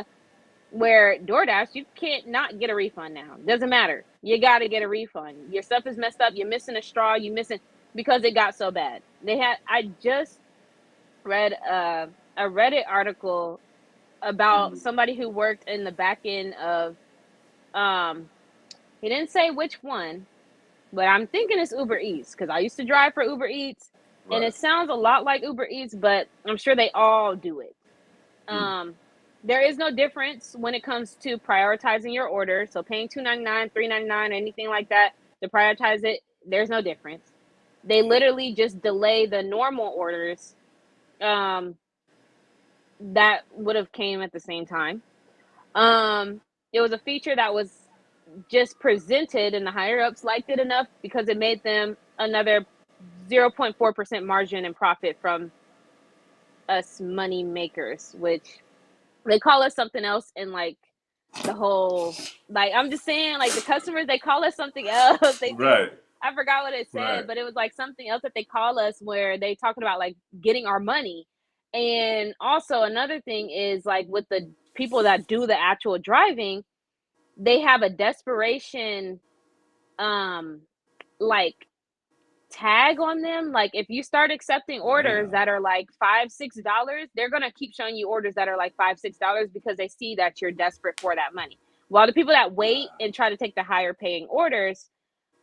where DoorDash, you can't not get a refund now. Doesn't matter. You got to get a refund. Your stuff is messed up. You're missing a straw. You missing because it got so bad. I just read a Reddit article about Mm. somebody who worked in the back end of um he didn't say which one, but I'm thinking it's Uber Eats because I used to drive for Uber Eats and Right. it sounds a lot like Uber Eats, but I'm sure they all do it. Mm. Um, there is no difference when it comes to prioritizing your order. So paying $2.99, $3.99, anything like that to prioritize it, there's no difference. They literally just delay the normal orders um, that would have came at the same time. Um, it was a feature that was just presented, and the higher ups liked it enough because it made them another 0.4% margin in profit from us money makers, which they call us something else in like the whole like I'm just saying like the customers they call us something else. They do. Right. I forgot what it said, Right. but it was like something else that they call us where they talking about like getting our money. And also another thing is like with the people that do the actual driving, they have a desperation um like tag on them. Like if you start accepting orders Yeah. that are like $5, $6, they're gonna keep showing you orders that are like $5, $6 because they see that you're desperate for that money. While the people that wait and try to take the higher paying orders,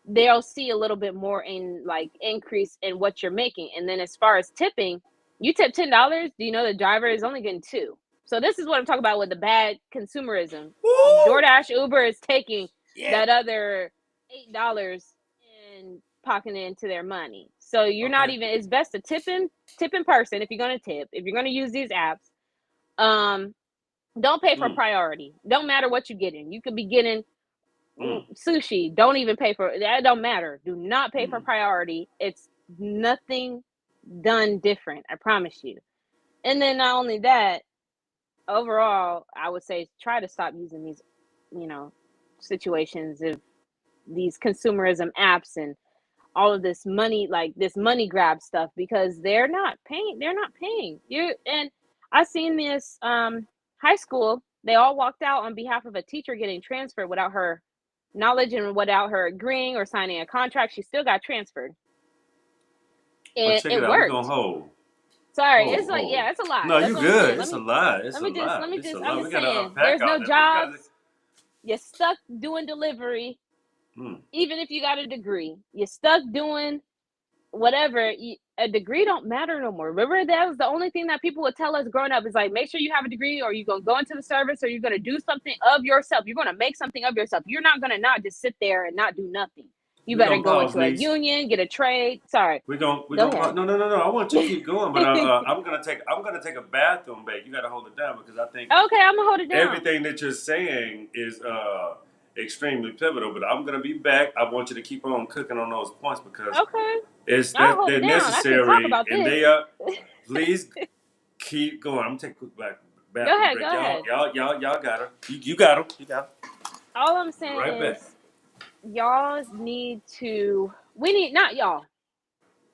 they'll see a little bit more in like increase in what you're making. And then as far as tipping, you tip $10, do you know the driver is only getting two? So this is what I'm talking about with the bad consumerism. Woo! DoorDash, Uber is taking Yeah. that other $8 and pocketing it into their money. So you're not Okay. even, it's best to tip in person if you're gonna tip, if you're gonna use these apps. Um, don't pay for Mm. priority. Don't matter what you're getting. You could be getting Mm. sushi. Don't even pay for that. Don't matter. Do not pay for Mm. priority. It's nothing done different. I promise you. And then not only that, overall, I would say try to stop using these, you know, situations of these consumerism apps and all of this money, like this money grab stuff, because they're not paying. They're not paying you. And I seen this high school. They all walked out on behalf of a teacher getting transferred without her knowledge and without her agreeing or signing a contract. She still got transferred, But and check it it out. We're gonna worked. hold. Sorry, it's Hold, like, hold. yeah, it's a lot. No, That's you what I'm saying. good. Let It's a me lot. It's let a me just lot. It's a I'm lot. We just gotta saying, unpack there's all no that, but we gotta. jobs. You're stuck doing delivery, Mm. even if you got a degree. You're stuck doing whatever. A degree don't matter no more. Remember, that was the only thing that people would tell us growing up is like, make sure you have a degree, or you're gonna go into the service, or you're gonna do something of yourself. You're gonna make something of yourself. You're not gonna not just sit there and not do nothing. You We're better gonna go pause, into a niece. union, get a trade. Sorry, We're go gonna ahead. pause. No, no, no, no. I want you to keep going, but I'm gonna take a bathroom break. You gotta hold it down because I think Okay, I'm gonna hold it down. everything that you're saying is extremely pivotal. But I'm gonna be back. I want you to keep on cooking on those points because Okay, it's I'll that hold it they're down. I can talk necessary about and this. they are. Please keep going. I'm gonna take a quick Go bathroom ahead, break. go ahead. Y'all got her. You got him. You got him. All I'm Right saying back. is, y'all need to. We need, not y'all,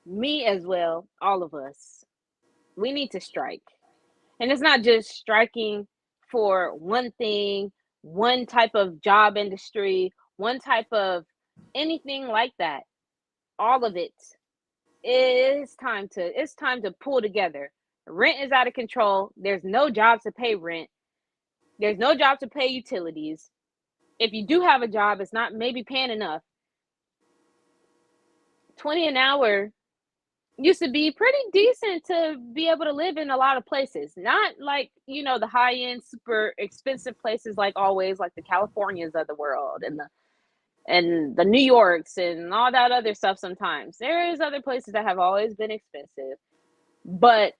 me as well. All of us. We need to strike. And it's not just striking for one thing, one type of job industry, one type of anything like that. All of it. It's time to pull together. Rent is out of control. There's no job to pay rent. There's no job to pay utilities. If you do have a job, it's not maybe paying enough. 20 an hour used to be pretty decent to be able to live in a lot of places. Not like, the high end, super expensive places like always, like the Californias of the world and the New Yorks and all that other stuff sometimes. There is other places that have always been expensive, but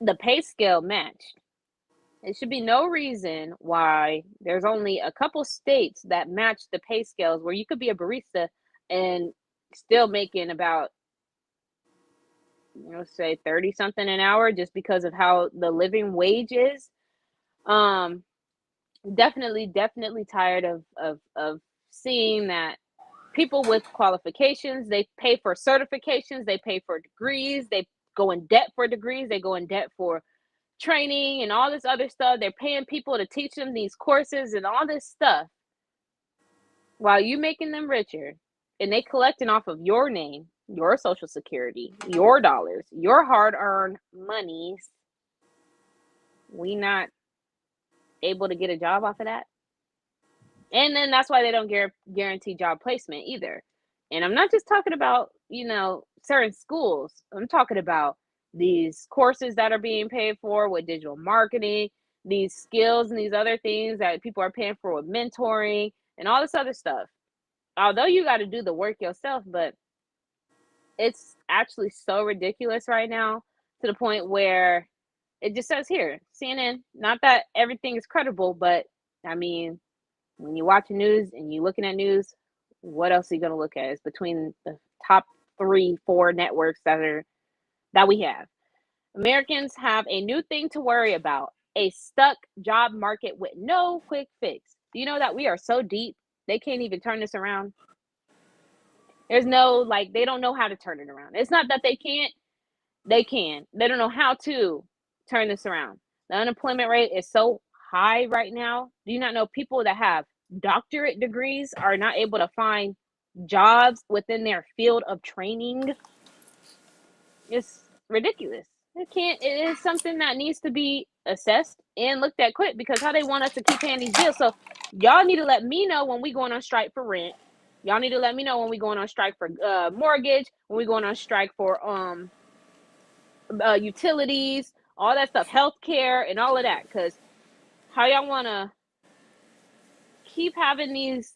the pay scale matched. It should be no reason why there's only a couple states that match the pay scales where you could be a barista and still making about, say 30 something an hour just because of how the living wage is. Um, definitely tired of seeing that people with qualifications, they pay for certifications, they pay for degrees, they go in debt for degrees, they go in debt for training and all this other stuff. They're paying people to teach them these courses and all this stuff while you making them richer, and they collecting off of your name, your social security, your dollars, your hard-earned monies. We not able to get a job off of that. And then that's why they don't guarantee job placement either. And I'm not just talking about, certain schools. I'm talking about these courses that are being paid for with digital marketing, these skills and these other things that people are paying for with mentoring and all this other stuff. Although you got to do the work yourself, but it's actually so ridiculous right now to the point where it just says here, CNN, not that everything is credible, but I mean, when you're watching news and you're looking at news, what else are you going to look at? It's between the top three, four networks that we have. Americans have a new thing to worry about: a stuck job market with no quick fix. Do you know that we are so deep they can't even turn this around? There's no, like, they don't know how to turn it around. It's not that they can't, they can. They don't know how to turn this around. The unemployment rate is so high right now. Do you not know people that have doctorate degrees are not able to find jobs within their field of training is ridiculous. It can't. It is something that needs to be assessed and looked at quick because how they want us to keep paying these bills. So y'all need to let me know when we going on strike for rent. Y'all need to let me know when we going on strike for mortgage. When we going on strike for utilities, all that stuff, healthcare, and all of that. Because how y'all want to keep having these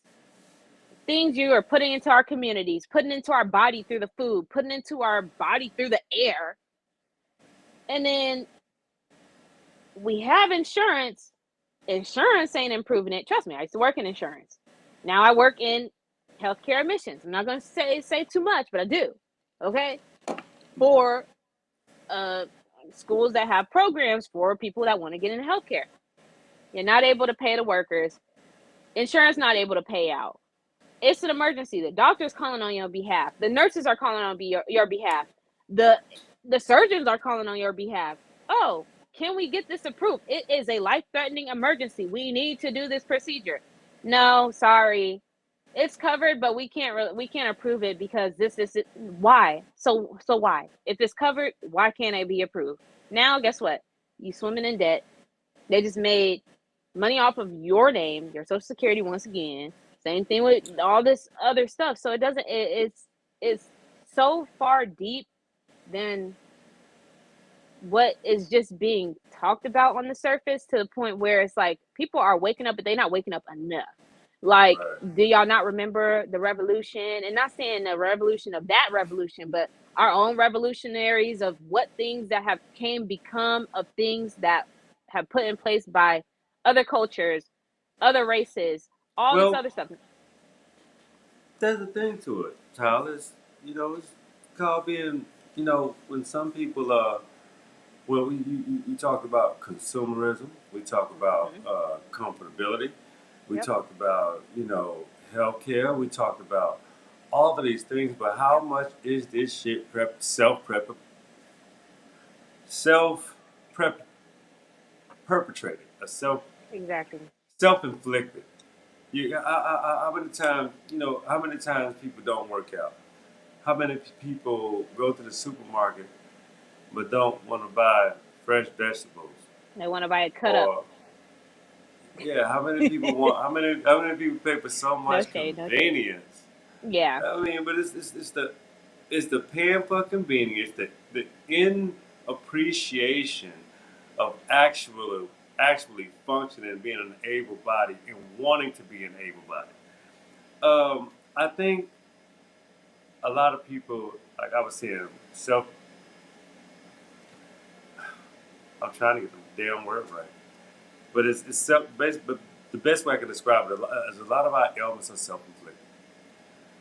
things you are putting into our communities, putting into our body through the food, putting into our body through the air, and then we have insurance. Insurance ain't improving it. Trust me, I used to work in insurance. Now I work in healthcare admissions. I'm not going to say too much, but I do. Okay, for uh schools that have programs for people that want to get into healthcare. You're not able to pay the workers. Insurance not able to pay out. It's an emergency. The doctor's calling on your behalf. The nurses are calling on your behalf. The the surgeons are calling on your behalf. Oh, can we get this approved? It is a life-threatening emergency. We need to do this procedure. No, sorry. It's covered, but we can't approve it because this is it. Why? So why? If it's covered, why can't it be approved? Now, guess what? You swimming in debt. They just made money off of your name, your social security once again. Same thing with all this other stuff. So it doesn't it's so far deep than what is just being talked about on the surface to the point where it's like people are waking up but they're not waking up enough. Like, Right. do y'all not remember the revolution? And not saying the revolution of that revolution, but our own revolutionaries of what things that have came become of things that have put in place by other cultures, other races, all this Well, other stuff. there's a thing to it, Tyler. It's called being, when some people well, we talk about consumerism. We talk about Mm-hmm. comfortability. We Yep. talked about, healthcare. We talked about all of these things, but how Yep. much is this shit self prep perpetrated, a Exactly. self inflicted? How many times, how many times people don't work out? How many people go to the supermarket but don't want to buy fresh vegetables? They want to buy it cut up. Or yeah, how many people want? How many people pay for so No much shade. No shade. convenience? Yeah. I mean, but it's the paying for convenience, the inappreciation of actually functioning and being an able body and wanting to be an able body. I think a lot of people, like I was saying, self. I'm trying to get the damn word right, but it's self. But the best way I can describe it is a lot of our ailments are self-inflicted.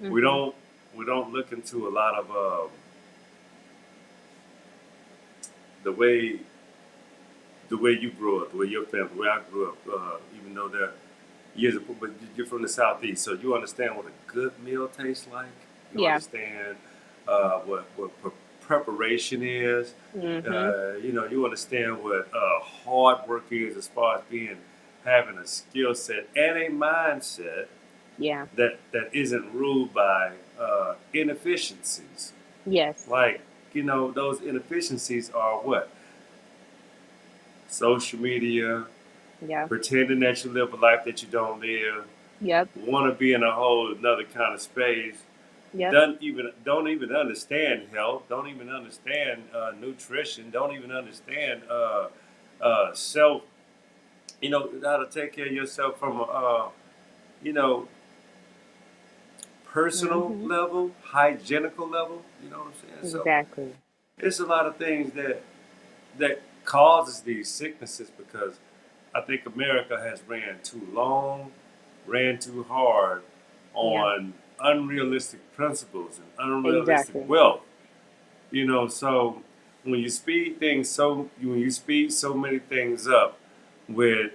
We Mm-hmm. don't we don't look into a lot of the way the way you grew up, the way your family, the way I grew up. Even though they're years ago, but you're from the southeast, so you understand what a good meal tastes like. You Yeah. understand what preparation is. Mm-hmm. You understand what hard work is as far as having a skill set and a mindset Yeah. that isn't ruled by inefficiencies. Yes. Like, those inefficiencies are what? Social media, Yeah. pretending that you live a life that you don't live, Yep. want to be in a whole another kind of space, Yep. don't even understand health, don't even understand nutrition, don't even understand self. How to take care of yourself from a you know personal Mm-hmm. level, hygienical level. You know what I'm saying? So Exactly. it's a lot of things that causes these sicknesses because I think America has ran too long, ran too hard Yeah. on unrealistic principles and unrealistic Exactly. wealth. So when you speed so many things up with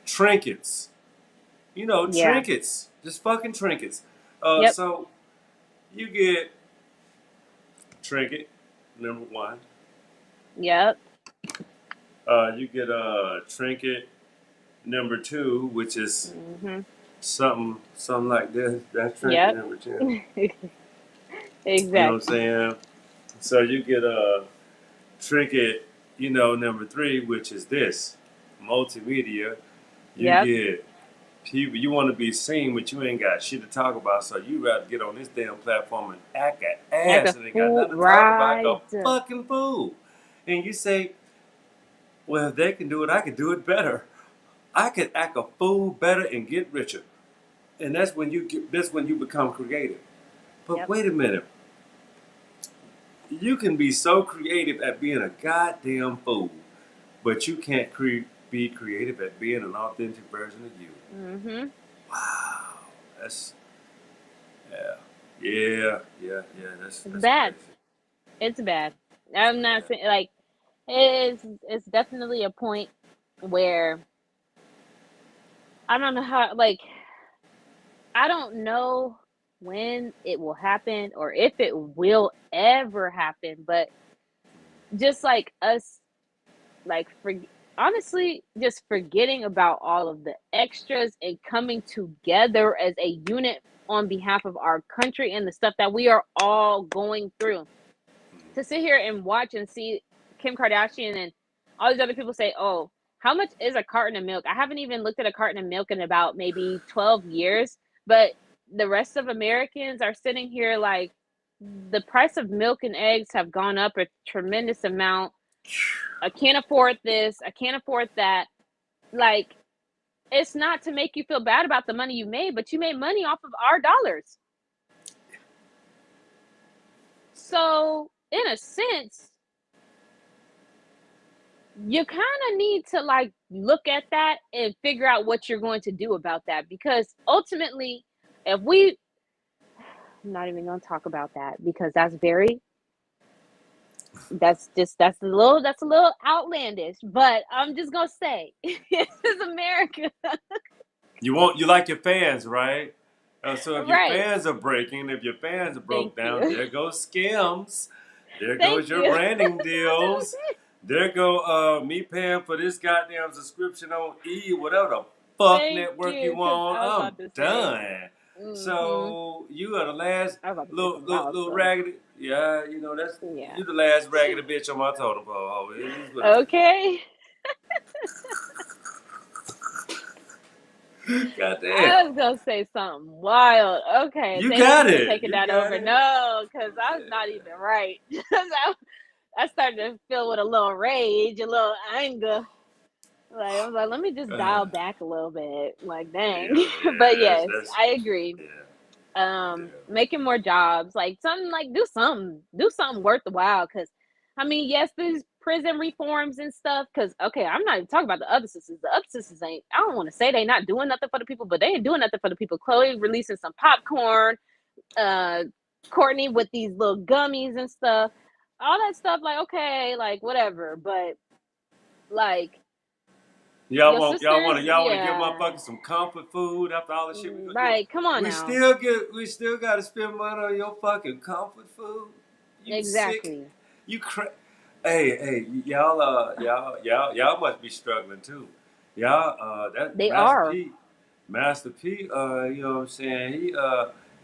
trinkets, Yeah. trinkets, just fucking trinkets. Yep. So you get trinket number one. Yep. You get a trinket number two, which is Mm-hmm. something like this. That's trinket Yep. number 10. You know what I'm Exactly. saying? So you get a trinket, number 3, which is this multimedia. You Yep. get people, you want to be seen, but you ain't got shit to talk about. So you rather get on this damn platform and act an Like ass a and ain't got fool, nothing to talk about. right? Go fucking fool. And you say, well, if they can do it, I can do it better. I can act a fool better and get richer. And that's when you become creative. But Yep. wait a minute. You can be so creative at being a goddamn fool, but you can't be creative at being an authentic version of you. Mhm. Wow. That's yeah. Yeah. It's That's bad. crazy. It's bad. It's I'm not bad. saying like it's definitely a point where I don't know how like I don't know when it will happen or if it will ever happen, but just like us like for honestly just forgetting about all of the extras and coming together as a unit on behalf of our country and the stuff that we are all going through. To sit here and watch and see Kim Kardashian and all these other people say, "Oh, how much is a carton of milk?" I haven't even looked at a carton of milk in about maybe 12 years, but the rest of Americans are sitting here like the price of milk and eggs have gone up a tremendous amount. I can't afford this, I can't afford that. Like it's not to make you feel bad about the money you made, but you made money off of our dollars. So, in a sense, you kind of need to like look at that and figure out what you're going to do about that because ultimately if we I'm not even going to talk about that because that's very that's just that's a little outlandish, but I'm just going to say this is America. You like your fans, right? So if your Right. fans are breaking, if your fans are Thank broke down, you. there goes skims. There Thank goes your you. branding deals. There go me paying for this goddamn subscription on whatever the fuck Thank network you you cuz want. I was I'm about to say done. mhm. So you are the last I was about to say little some little, wild little stuff. raggedy. Yeah, that's Yeah. you the last raggedy bitch on my totem pole. Oh, it is what it Okay. is. Goddamn. I was gonna say something wild. Okay, You thank got you for it. taking You that got over. it. No, because I was not Yeah. even right. I started to feel with a little rage, a little anger. Like I was like, let me just Uh, dial back a little bit. Like, dang. But yeah. yes, That's I agree. yeah, yeah. Making more jobs, like something like do something worthwhile. Because, I mean, yes, there's prison reforms and stuff. Because okay, I'm not even talking about the other sisters. The other sisters ain't. I don't want to say they not doing nothing for the people, but they ain't doing nothing for the people. Chloe releasing some popcorn. Uh, Courtney with these little gummies and stuff. All that stuff, like okay, like whatever. But like your sisters, Y'all want to give yeah, motherfuckers some comfort food after all the shit we go do. like come on now, We still got to spend money on your fucking comfort food. You sick? exactly. You Hey, y'all must be struggling too. Y'all that They are Master P, you know what I'm saying?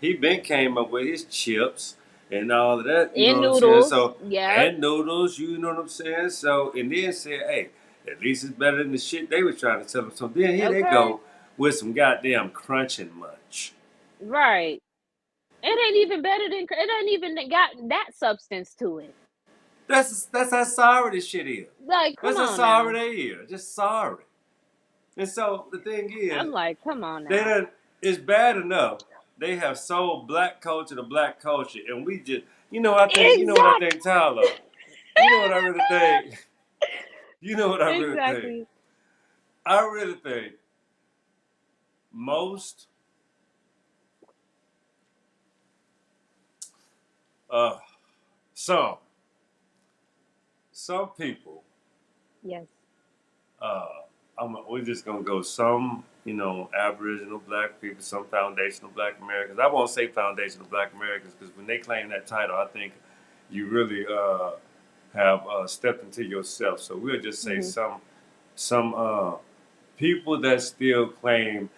He been came up with his chips and all of that, you know in what I'm saying? noodles. So Yep. and noodles, you know what I'm saying? So and then said, hey, at least it's better than the shit they was trying to tell them. So then here they Okay. go with some goddamn crunching munch. Right. It ain't even better than it ain't even got that substance to it. That's how sorry this shit is. Like, come That's how on sorry now. they is. Just sorry. And so the thing is, I'm like, come on they now. done, it's bad enough. They have sold black culture to black culture, and we just, you know what I Exact. think, Tyler. You know what I really think. You know what I really think. Exactly. I really think most, uh, some, some people, Yes. uh, we're just gonna go some, Aboriginal black people, some foundational black Americans. I won't say foundational black Americans because when they claim that title, I think you really have stepped into yourself. So we'll just say Hmm. some people that still claim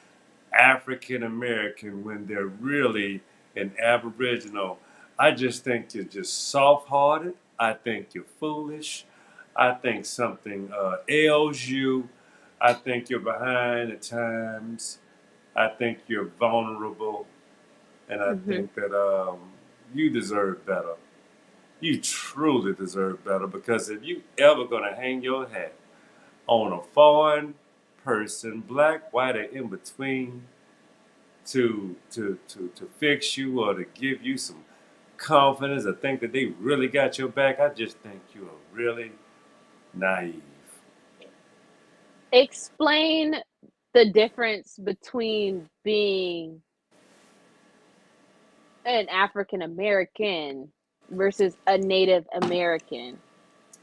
African American when they're really an Aboriginal. I just think you're just soft hearted. I think you're foolish. I think something ails you. I think you're behind at times. I think you're vulnerable. And I Mhm. think that you deserve better. You truly deserve better because if you ever going to hang your hat on a foreign person, black, white, or in between, to fix you or to give you some confidence or think that they really got your back, I just think you are really naive. Explain the difference between being an African American versus a Native American.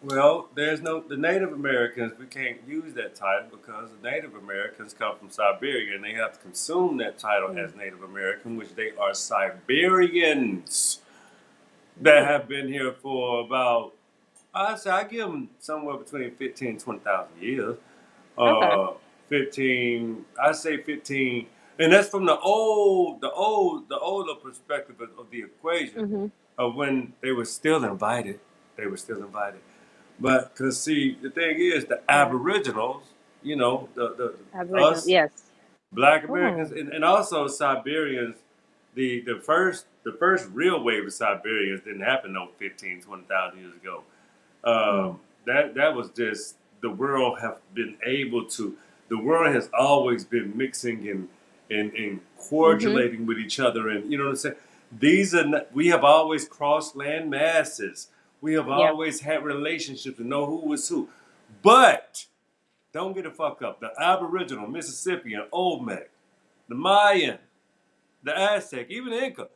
Well, there's no the Native Americans. We can't use that title because the Native Americans come from Siberia and they have to consume that title Mm. as Native American, which they are Siberians that Ooh. have been here for about I give them somewhere between 15 and 20,000 years. Okay. uh 15, I say 15, and that's from the older perspective of the equation Mhm. of when they were still invited. They were still invited. But because see, the thing is, the Yeah. Aboriginals, the Aboriginal. us Yes. Black Americans, Oh. and also Siberians, the first real wave of Siberians didn't happen no 15, 20,000 years ago. Mm. That was just the world have been able to. The world has always been mixing and Mhm. cordialating with each other, and you know what I'm saying. These are not, we have always crossed land masses. We have Yeah. always had relationships to know who was who. But don't get the fuck up. The Aboriginal, Mississippian, Olmec, the Mayan, the Aztec, even the Inca,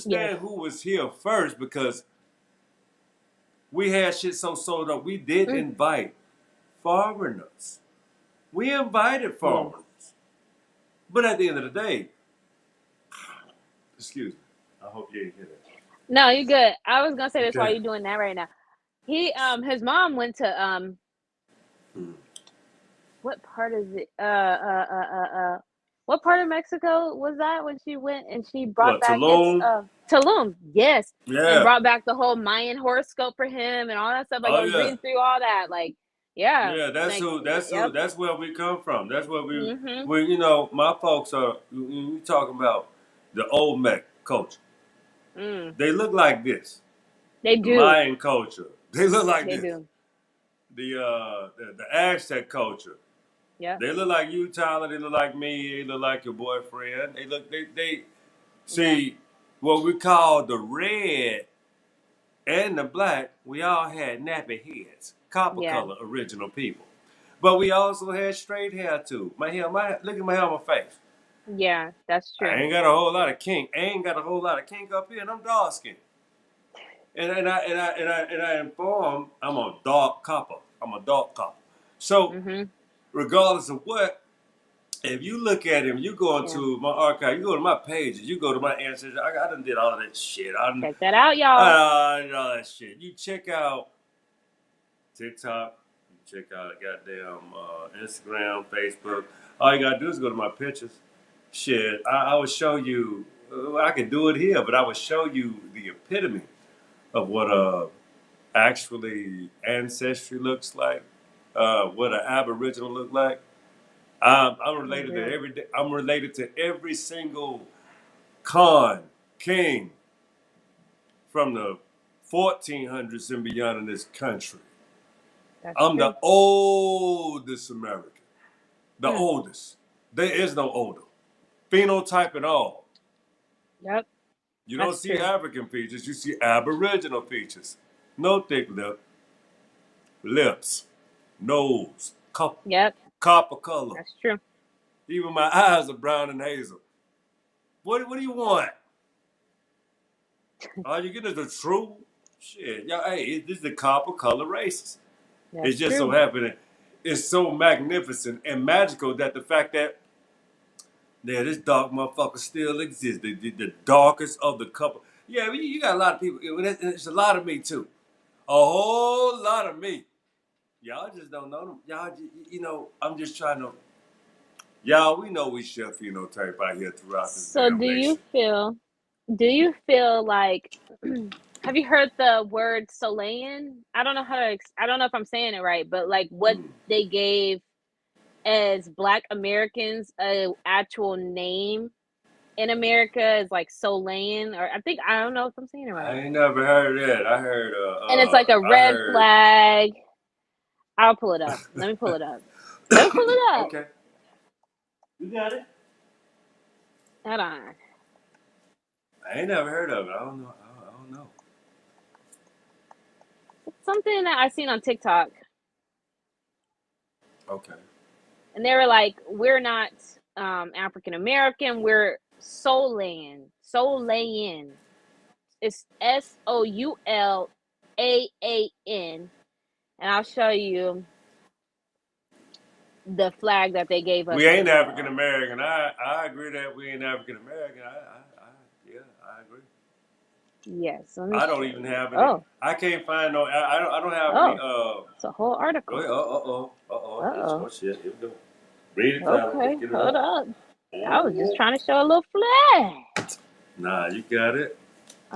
Yes. understand who was here first because we had shit so sold up. We did Mm. invite foreigners. We invited Yes. foreigners. But at the end of the day, excuse me. I hope you didn't hear No, you're good. I was gonna say that. this while Okay. you're doing that right now. His mom went to Hmm. what part is it? What part of Mexico was that when she went and she brought What, back it's Tulum? Tulum, yes, and Yeah. brought back the whole Mayan horoscope for him and all that stuff. Like I Oh was yeah. reading through all that, like yeah, Yeah, that's like who. That's who. yep, That's where we come from. That's where mhm, my folks are. You talking about the old Mech culture? mm, They look like this. they The do, Mayan culture. They look like they this. do, The Aztec culture. yep, They look like you, Tyler. They look like me. They look like your boyfriend. They yeah, see what we call the red and the black. We all had nappy heads, copper yeah, color original people. But we also had straight hair too. Look at my hair on my face. yeah, that's I true. ain't got a whole lot of kink. I ain't got a whole lot of kink up here, and I'm dark skinned. And I inform I'm a dark copper. I'm a dark copper. So Mhm, regardless of what, if you look at him, you go yeah, into my archive, you go to my pages, you go to my ancestors. I done did all of that shit. check that out, y'all. I did all that shit. You check out TikTok, you check out goddamn Instagram, Facebook. All you gotta do is go to my pictures. Shit, I would show you. I could do it here, but I would show you the epitome of what Mm, actually ancestry looks like, what an Aboriginal look like. I'm I related to do. every single Khan, king from the 1400s and beyond in this country. That's I'm the true. oldest American. The Mm, oldest. There is no older. Phenotype and all. yep, You don't that's see true. African features, you see Aboriginal features. No thick lips, nose, Yep, copper color. that's true. Even my eyes are brown and hazel. What do you want? All you get is the true shit. Yeah, hey, this is the copper color races. It's That's just so true. happening. It's so magnificent and magical that the fact that this dark motherfucker still exists. The darkest of the couple. Yeah, you got a lot of people. It's a lot of me too. A whole lot of me. Y'all just don't know them. Y'all, I'm just trying to Y'all, we know we share phenotype out here throughout this So damn nation. do you feel like have you heard the word Solean? I don't know I don't know if I'm saying it right, but like what Mm. they gave as Black Americans a actual name in America is like Solean, or I don't know if I'm saying it I right. ain't never heard that. And it's like a I red heard. flag. I'll pull it up. Let me pull it up. Let me pull it up. Okay, you got it. Hold on. I ain't never heard of it. I don't know. I don't know. It's something that I seen on TikTok, Okay. and they were like, "We're not African American. We're Soulayan. It's Soulaaan." And I'll show you the flag that they gave us We as ain't African well. American. I agree that we ain't African American. Yeah, I agree. Yes, let me I don't show even you. have any. Oh, I can't find no. I don't have any. oh, it's a whole Go ahead. article. It's, Uh-oh. oh shit. Here we go. Read it, Tyler. Let's Okay, get it hold up. up. I was just Oh, trying to show a little flag. nah, you got it.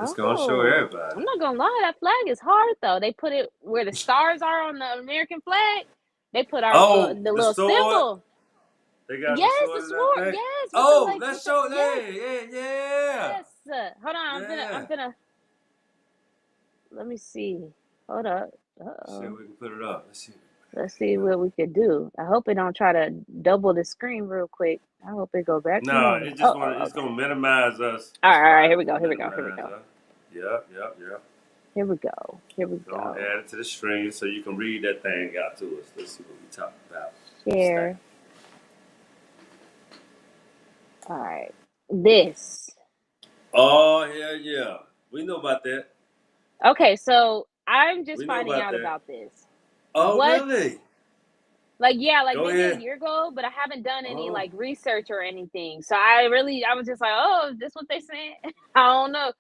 It's gonna show Oh, everybody. I'm not gonna lie, that flag is hard though. They put it where the stars are on the American flag. They put our Oh, the the little sword. symbol. They got the Yes, the sword in that sword. thing. Yes, with the Oh, like let's with the show. yes, Hey, yeah, yes. Hold on, yeah. I'm gonna. Let me see. Hold up. Uh See if oh. we can put it up. Let's see. Let's see what we could do. I hope it don't try to double the screen real quick. I hope it go back to No, normal. it just Oh, want. oh, It's okay. gonna minimize us. All It's right, all right. fine. Here It's we go. gonna Here we go. Here we minimize go. us. Yep. Here we go. Here we Go and go. add it to the stream so you can read that thing out to us. Let's see what we talking about. Stack. Share. All right. This. Oh hell yeah, we know about that. Okay, so I'm just We know finding about out that. about this. Oh What, really? like, yeah, like Go maybe a ahead. year ago, but I haven't done any Oh like research or anything. So I was just like, oh, is this what they saying? I don't know.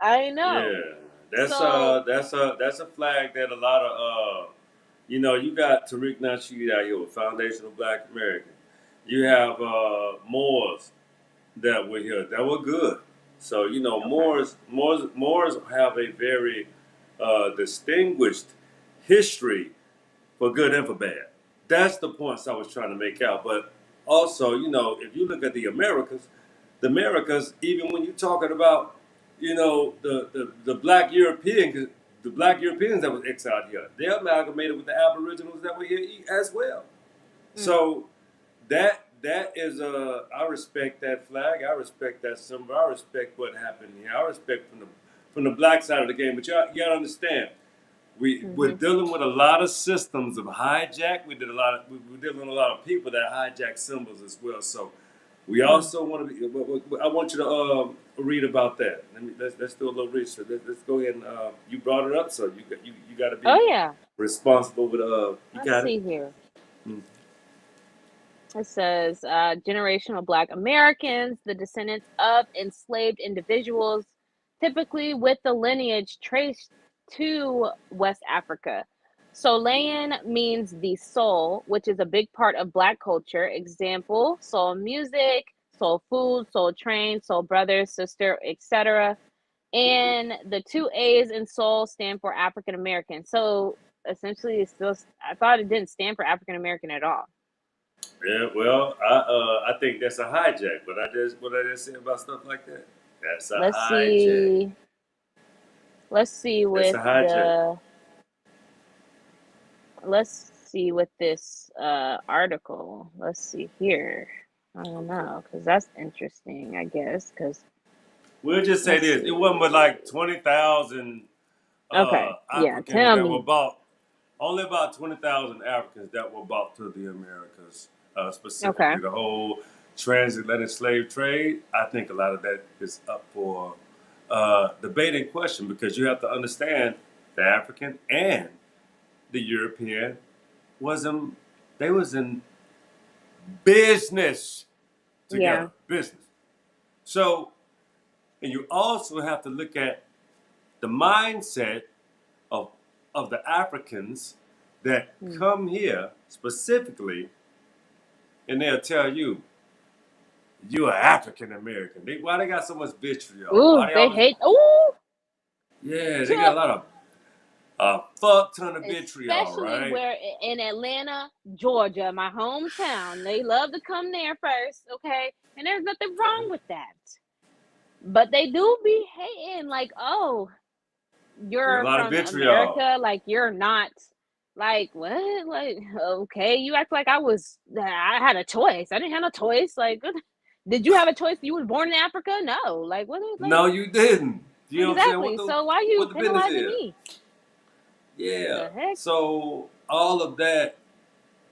I know. yeah, So, that's a flag that a lot of you got Tariq Nasheed out here with Foundational Black American. You have Moors that were here that were good. So okay. Moors have a very distinguished history for good and for bad. That's the points I was trying to make out. But also, if you look at the Americas, even when you're talking about, the black the black Europeans that was exiled here, they amalgamated with the Aboriginals that were here as well. Mm, So that is I respect that flag. I respect that symbol. I respect what happened here. I respect from the black side of the game. But you gotta understand, we're mm-hmm, dealing with a lot of systems of hijack. We're dealing with a lot of people that hijack symbols as well. So we mm. also want to be. I want you to read about that. Let's do a little research. Let's go ahead and you brought it up, so you got to be Oh yeah. responsible with you Let's got it. see here. Mm. It says generational Black Americans, the descendants of enslaved individuals, typically with the lineage traced to West Africa. Solean means the soul, which is a big part of Black culture. Example: soul music, soul food, soul train, soul brother, sister, etc. And the two A's in soul stand for African American. So essentially, it's still. I thought it didn't stand for African American at all. Yeah, well, I think that's a hijack. But what I just said about stuff like that. That's a Let's hijack. see. Let's see That's with a hijack. the let's see with this article. Let's see here. I don't Okay. know, because that's interesting, I guess. Because We'll just say let's this: it wasn't but see. like 20,000 Okay, yeah, Africans tell that were me. bought. Only about 20,000 Africans that were bought to the Americas, Okay, specifically the whole transatlantic slave trade. I think a lot of that is up for debate and question because you have to understand the African and the European was in they was in business yeah, together, business. So, and you also have to look at the mindset of of the Africans that mm, come here specifically and they'll tell you you are African American. Why they got so much vitriol? Ooh, Why they they always? hate. Ooh, Yeah, they got Chuck. a lot of a fuck ton of vitriol, Especially right? where in Atlanta, Georgia, my hometown, they love to come there first, okay? And there's nothing wrong with that. But they do be hating, like, oh, There's a you're lot of from vitriol. America, like you're not, like what? Like, okay, you act like I had a choice. I didn't have a choice. Like, did you have a choice? You was born in Africa? No. Like, what is like No, you didn't. You know what I'm saying? exactly? So why are you What the business penalizing is? me? Yeah. The heck? So all of that,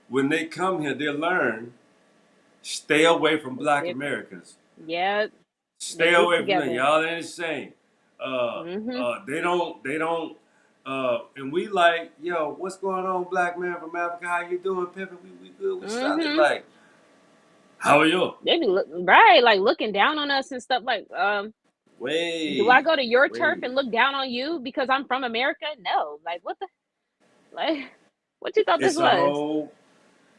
when they come here, they learn. Stay away from It's Black different. Americans. Yeah, they Stay group away from them. together. Y'all ain't the same. Mhm. They don't. They don't. And we like, yo, what's going on, Black man from Africa? How you doing, Pippin? We good. We solid. Mhm. Like, how are you? They be right, like looking down on us and stuff. Like, do I Way, go to your turf way. and look down on you because I'm from America? No. Like, what the like? What you thought this It's a was? whole.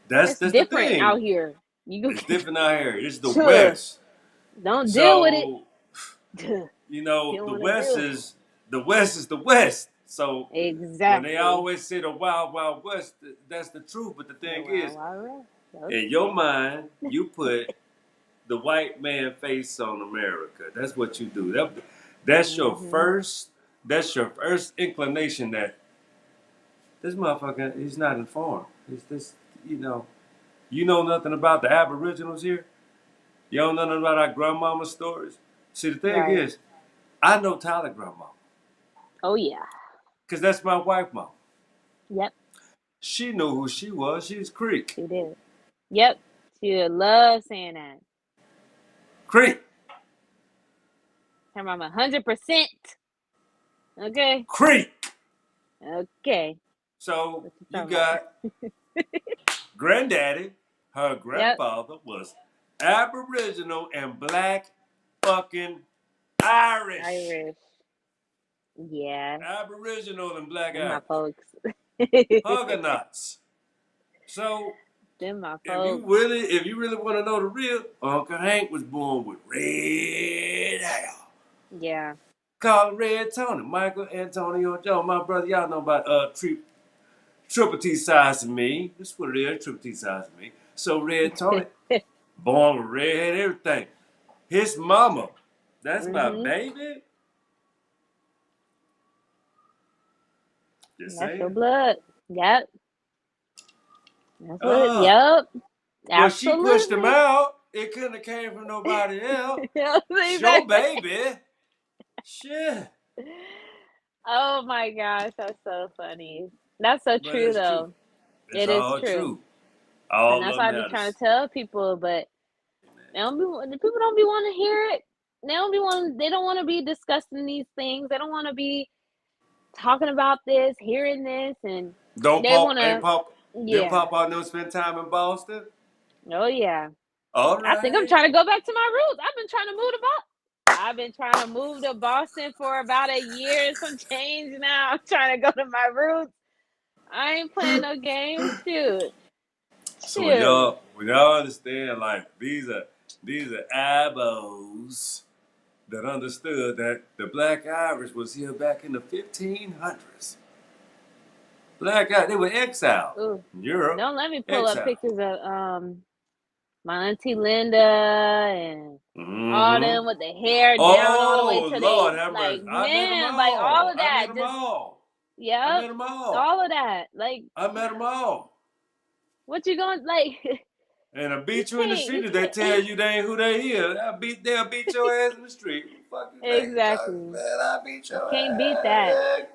That's It's that's the different thing. out here. You It's different out here. It's the go, West. don't deal with it. So You don't the want to West deal. is the West is the West. So when they Exactly. always say the Wild Wild West, that's the truth. But the The thing wild, is, wild west. in your Okay. mind, you put the white man face on America. That's what you do. That's your Mhm. first. That's your first inclination that this motherfucker is not informed. It's this, you know, you know nothing about the Aboriginals here. You know nothing about our grandmama stories. See, the thing Right. is, I know Tyler grandma Oh yeah. because that's my wife mom. Yep. She knew who she was. She was Creek. She did. Yep. She love saying that. Creek. Her mama 100%. Okay. Creek. Okay. So What you you talking about? got granddaddy. Her Yep. grandfather was Aboriginal and black fucking Irish. Irish. Yeah. Aboriginal and black Them my Irish. folks. Huguenots. So Them my if you folks. really, if you really want to know the real, Uncle Hank was born with red hair. Yeah. Called Red Tony, Michael Antonio Jones. My brother, y'all know about triple T size to me. That's what it is, triple T size to me. So Red Tony, born with red hair, everything. His mama, that's my Mhm. baby. Just That's your saying. blood. Yep. That's what. Uh, Yep. well, she pushed him Absolutely. out. It couldn't have came from nobody else. Yep, Show exactly. baby. Shit. Oh my gosh, that's so funny. That's so But true it's true. though. It's It is all true. true. And All that's that why I be trying matters. to tell people, but the people don't be wanting to hear it. They don't want to be discussing these things. They don't want to be talking about this, hearing this, and Don't they pop, want ain't to, pop, didn't yeah. pop out and spend time in Boston? Oh yeah. All I think I'm right. trying to go back to my roots. I've been trying to move to Boston for about a year and some change now. I'm trying to go to my roots. I ain't playing no games. Shoot. So Shoot. when y'all understand, like these are abos that understood that the Black Irish was here back in the 1500s. Black Irish, they were exiled Ooh. in Europe, Don't let me pull up exiled. pictures of my auntie Linda and all Mm-hmm. them with the hair down all the way Oh to they Lord, have like mercy! I met them man, like all all. of I met that. them Just all. I yep. met them all. All of that. Like I met them all. what you going like And I you beat you in the can't street you if they tell can't you they ain't who they is. They'll beat your ass in the street. What the fuck you think you talking, exactly. man? I beat You your can't beat that. ass.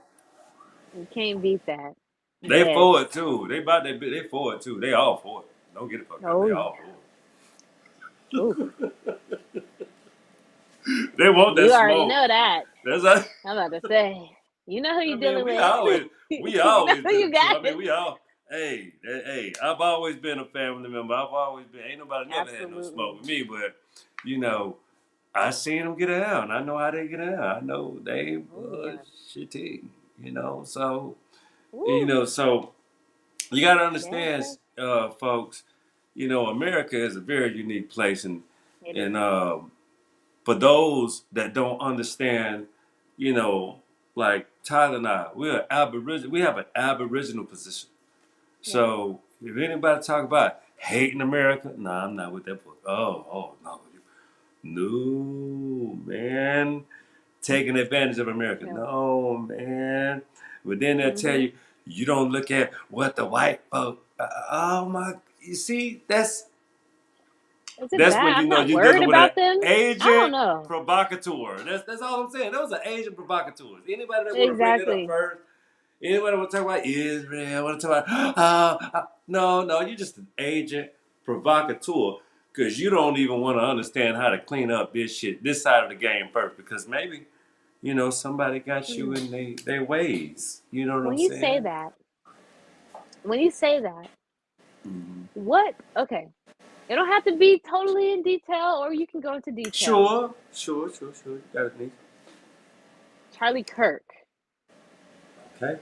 You can't beat that. They Yes. for it too. They for it too. They all for it. Don't get it fucked up. Oh They yeah. all for Ooh. it. They want that You already smoke. know that. That's like, I'm about to say. You know who I you mean, dealing with. we You know always who been a you true. got. I mean, we all. Hey, I've always been a family member. I've always been. Ain't nobody never had no Absolutely. smoke with me, but you know, I seen them get down. I know how they get down. I know they Oh yeah. shitty. You know, so Ooh. so you gotta Yes, understand, sir. folks. America is a very unique place, and It is. and for those that don't understand, you know, like Tyler and I, we're aboriginal. We have an aboriginal position. Yeah. So if anybody talk about hating America, nah, I'm not with that book. Oh no, no, man, taking advantage of America. Yeah. No, man. But then they'll tell Mhm. you don't look at what the white folk. Oh my, you see, Is it that's when bad? I'm not you worried dealing with an about them. I don't agent know. provocateur. That's all I'm saying. Those are agent provocateurs. Anybody that want to bring that up Exactly. first, anybody want to talk about Israel, want to talk about no, you're just an agent provocateur because you don't even want to understand how to clean up this shit, this side of the game first, because maybe somebody got you Mm. in their ways. You know what I'm When you say saying? that, when you say that, Hmm. what? Okay, it don't have to be totally in detail, or you can go into detail. Sure. You got it, niece. Charlie Kirk, Okay.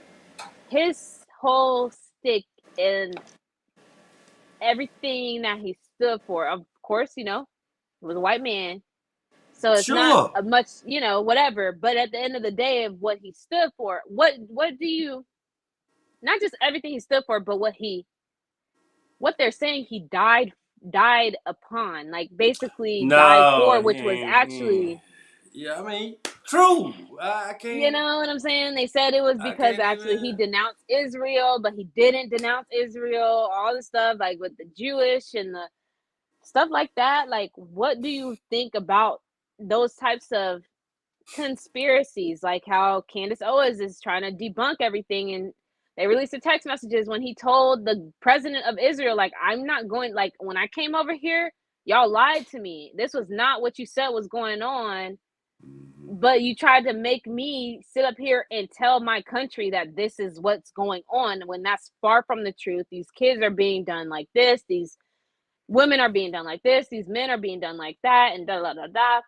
his whole stick and everything that he stood for. Of course, he was a white man, so it's not Sure. a much, whatever. But at the end of the day, of what he stood for, what do you? Not just everything he stood for, but what they're saying he died upon, like basically died No, for, which was actually, yeah, I mean, true. I you can't. know what I'm saying? They said it was I because can't actually he even. denounced Israel, but he didn't denounce Israel. All the stuff like with the Jewish and the stuff like that. Like, what do you think about those types of conspiracies, like how Candace Owens is trying to debunk everything, and they released the text messages when he told the president of Israel, like, I'm not going, like, when I came over here, y'all lied to me. This was not what you said was going on, Mhm. but you tried to make me sit up here and tell my country that this is what's going on when that's far from the truth. These kids are being done like this, these women are being done like this, these men are being done like that, and da da da da.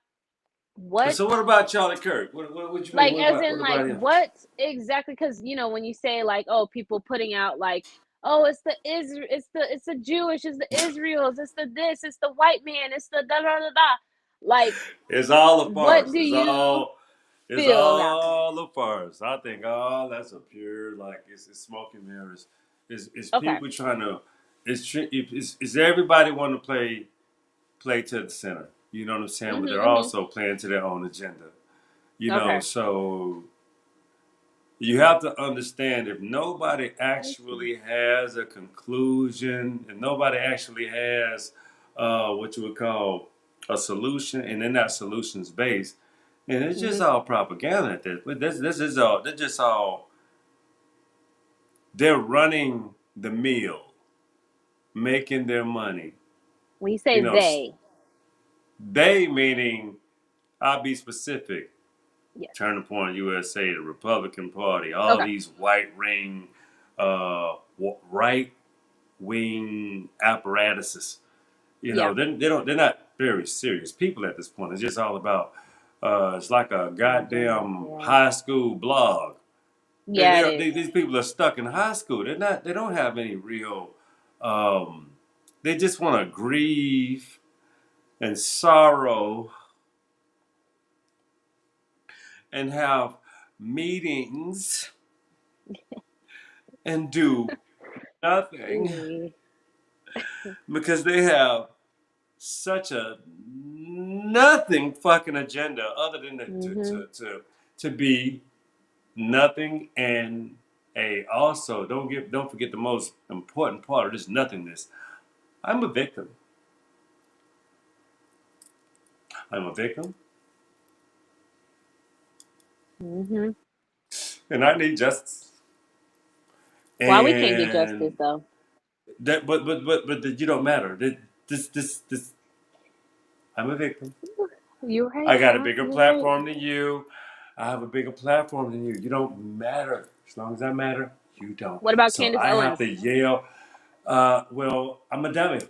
What, So what about Charlie Kirk? What you mean? like, What as about in, what like, about him? what exactly? Because when you say, like, oh, people putting out, like, oh, it's the Israel, it's the Jewish, it's the Israels, it's the this, it's the white man, it's the da da da da. Like, It's all a what farce. do you It's feel about that? all a farce. I think all that's a pure like it's smoking mirrors. It's Okay. people trying to it's everybody want to play to the center. You know what I'm saying? But they're Mm-hmm. also playing to their own agenda. Okay. So you have to understand if nobody Let's see. actually has a conclusion, if nobody actually has what you would call a solution, and they're not solutions based, and it's just Mm-hmm. all propaganda at this. But this is all. They're just all. They're running the mill, making their money. When you say You know, they, they meaning. I'll be specific. yes. Turning Point USA, the Republican Party, all Okay. these white ring, right wing apparatuses. Yeah. They're not very serious people at this point. It's just all about. It's like a An agenda. goddamn Yeah. high school blog. Yeah, it is. These people are stuck in high school. They're not. They don't have any real. Um, they just want to grieve and sorrow and have meetings and do nothing Ooh. because they have such a nothing fucking agenda other than Mm-hmm. to be nothing and a also don't forget the most important part of this nothingness. I'm a victim. I'm a victim Mm-hmm. and I need justice. Why we can't get justice And though? that but you don't matter. This I'm a victim. You're right, I got a Doc. bigger You're right. platform than you. I have a bigger platform than you. You don't matter. As long as I matter, you don't. What about So Candace I have to Owens? yell. Well, I'm a dummy.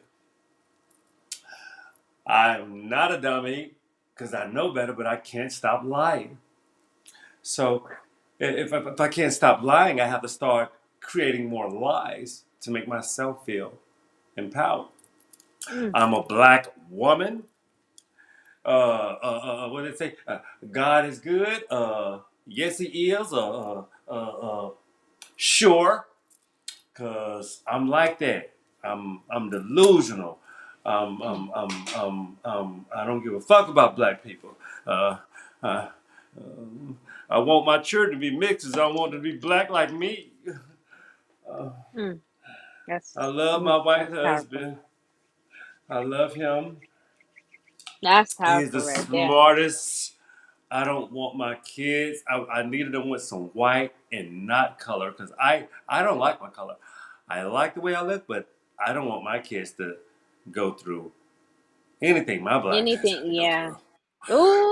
I'm not a dummy because I know better, but I can't stop lying. So if I can't stop lying, I have to start creating more lies to make myself feel empowered. Mm, I'm a black woman. What did it say? God is good. Yes, He is. Sure, cause I'm like that. I'm delusional. mm, I don't give a fuck about black people. Uh, uh, I want my children to be mixed. As I want them to be black like me. Uh, mm. I love my white That's powerful. husband. I love him. That's He's the powerful right there. smartest. I don't want my kids. I needed them with some white and not color because I don't like my color. I like the way I look, but I don't want my kids to go through anything my black ass had Anything, to go yeah. through.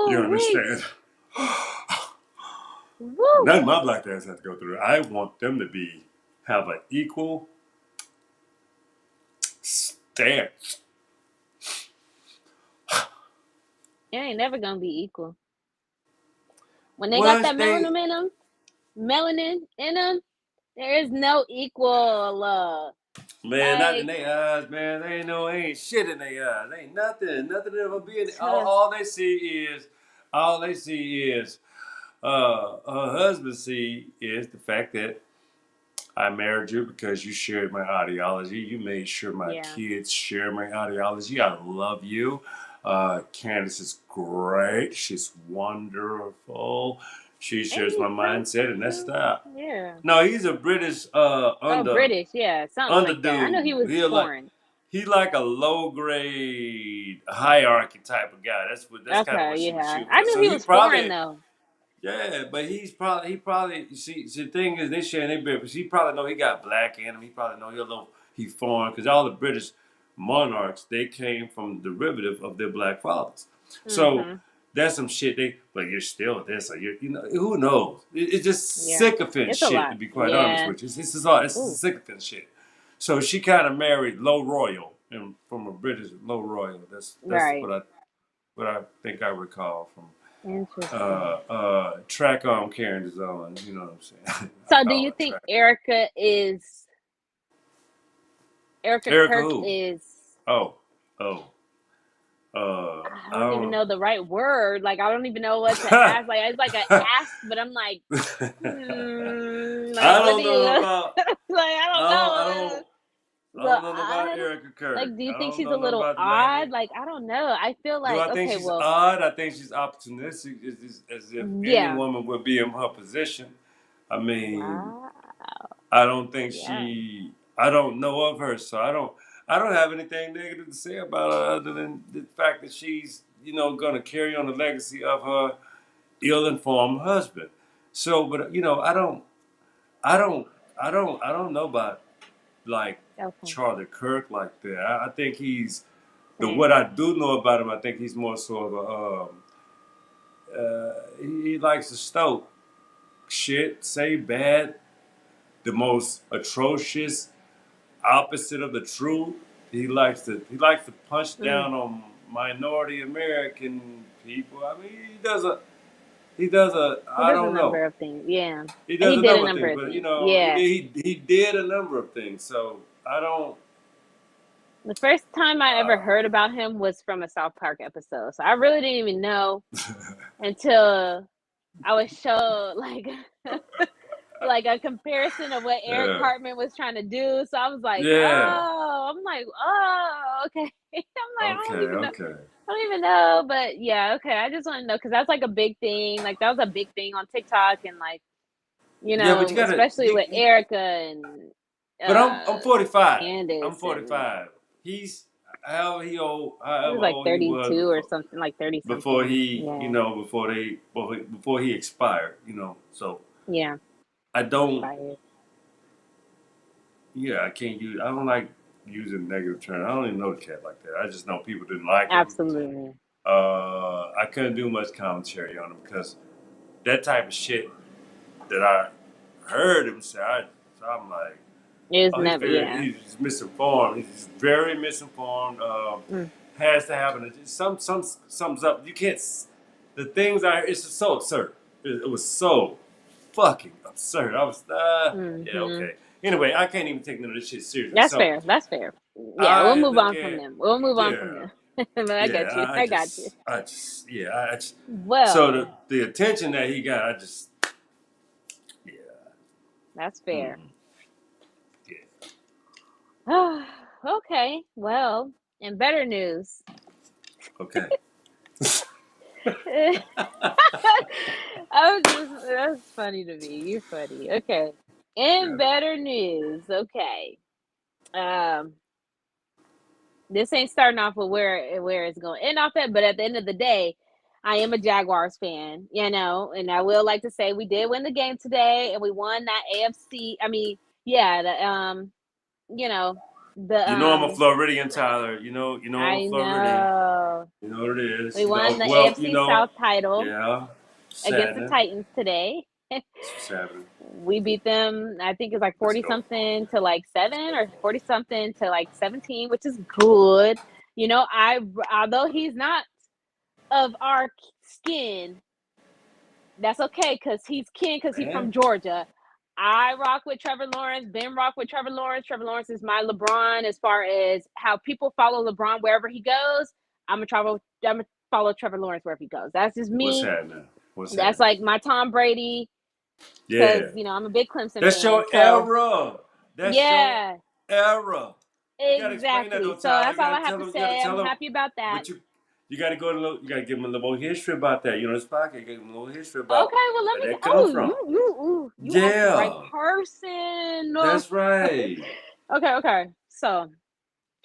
You Ooh, wait. understand? Woo. Nothing my black ass had to go through. I want them to have an equal stance. It ain't never gonna be equal. When they got Was that they melanin in them, there is no equal. Man, not in Like, their eyes, man. They ain't ain't shit in their eyes. Ain't nothing. Nothing ever be in all, uh, all they see is her husband see is the fact that I married you because you shared my ideology. You made sure my yeah. kids share my ideology. I love you. Candace is great. She's wonderful. She Ain't shares he my French mindset, and that's too? that. Yeah. No, he's a British Oh, British. Yeah, something like that. I know he underdude. was foreign. He like a low grade hierarchy type of guy. That's kind of Okay, what she was yeah. shooting I for. knew So he he was foreign probably though. yeah, but he probably see the thing is they sharing their bit, but he probably know he got black in him. He probably know he foreign because all the British monarchs they came from derivative of their black fathers. So Mhm. that's some shit but you're still this or who knows? It's just Yeah. sycophant It's a shit to lot. be quite honest Yeah. with you. It's Ooh. sycophant shit. So she kind of married low royal and from a British low royal. That's Right. what I think I recall from Interesting. track on carrying his own. You know what I'm saying? I So, do call you it think track. Erica Erica Kirk who? is? Oh, oh, I I don't even don't. know the right word. Like, I don't even know what to ask. Like, it's like an ask, but I'm like, I like, what do don't you know like? about. I I don't don't. I know. don't. I The don't know about odd. Erica Kirk. Like, do you I think don't she's know a nothing little about the lady. odd? Like, I don't know. I feel Do like, I think okay, she's well, odd? I think she's opportunistic, as if any yeah. woman would be in her position. I mean, Wow. I don't think Yeah. she. I don't know of her, so I don't. I don't have anything negative to say about her other than the fact that she's, going to carry on the legacy of her ill-informed husband. So, but I don't. I don't. I don't know about like Okay. Charlie Kirk like that. I think he's the what Same. I do know about him. I think he's more sort of he likes to stoke shit, say bad, the most atrocious opposite of the truth. He likes to punch Mm. down on minority American people. I mean, he does a He I does a don't know. number of things. Yeah. He does He a did a number of number things, of but things. he Yeah. did he did a number of things. So I don't. The first time I ever Uh, heard about him was from a South Park episode. So I really didn't even know until I was showed like a comparison of what Eric yeah, Cartman was trying to do. So I was like, yeah. oh, I'm like, oh, okay. I'm like, I Okay, don't even know. okay. I don't even know, but yeah, okay. I just want to know because that's like a big thing. Like that was a big thing on TikTok and like Yeah, but you gotta. especially with Erica and But I'm 45. I'm Candace and 45. He's he was however like old he was 32 or something, like 30 before something. he Yeah, before he expired. So yeah, I don't. expired. Yeah, I can't use. I don't like using negative terms. I don't even know the cat like that. I just know people didn't like him. Absolutely, I couldn't do much commentary on him because that type of shit that I heard him say. So I'm like. it was Oh, never. Yeah. he's misinformed. He's very misinformed. Mm. Has to have some sums up. You can't. The things it's just so absurd. It was so fucking absurd. I was yeah, Hmm. okay. Anyway, I can't even take none of this shit seriously. That's So fair. That's fair. Yeah, we'll I move look on from at, them. We'll move on from yeah, them. But I got you. yeah. I got you. Yeah. So Well, the attention that he got, I just, yeah, that's fair. mm, yeah. Okay. Well, in better news. Okay. I'm just that's funny to me. You're funny. Okay. In Yeah. better news, okay. Um, this ain't starting off with where it's going to end off at, but at the end of the day, I am a Jaguars fan, and I will like to say we did win the game today, and we won that AFC. I mean, yeah, you know, the You know I'm a Floridian, Tyler. You know I'm a I Floridian. know You know what it is. we won the Well, AFC South title yeah. against the Saddening. Titans today. That's what's happening. We beat them. I think it's like Let's 40 go. something to like 7 or 40 something to like 17, which is good. I although he's not of our skin, that's okay because he's Man, from Georgia. I rock with Trevor Lawrence. Ben rock with Trevor Lawrence. Trevor Lawrence is my LeBron as far as how people follow LeBron wherever he goes. I'm gonna follow Trevor Lawrence wherever he goes. That's just what's me. happening? What's That's happening? like my Tom Brady because Yeah. I'm a big Clemson That's fan. your So era. That's your yeah, era. You gotta explain that exactly. though, So Tyler. that's You all I gotta have tell to them. You gotta say. tell I'm them. happy about that. But you gotta go to. You gotta give them a little history about that. You know, this podcast. You gotta give them a little history about Okay, well let where me. that come Oh, from. you asked the right Yeah, person. that's right. Okay. So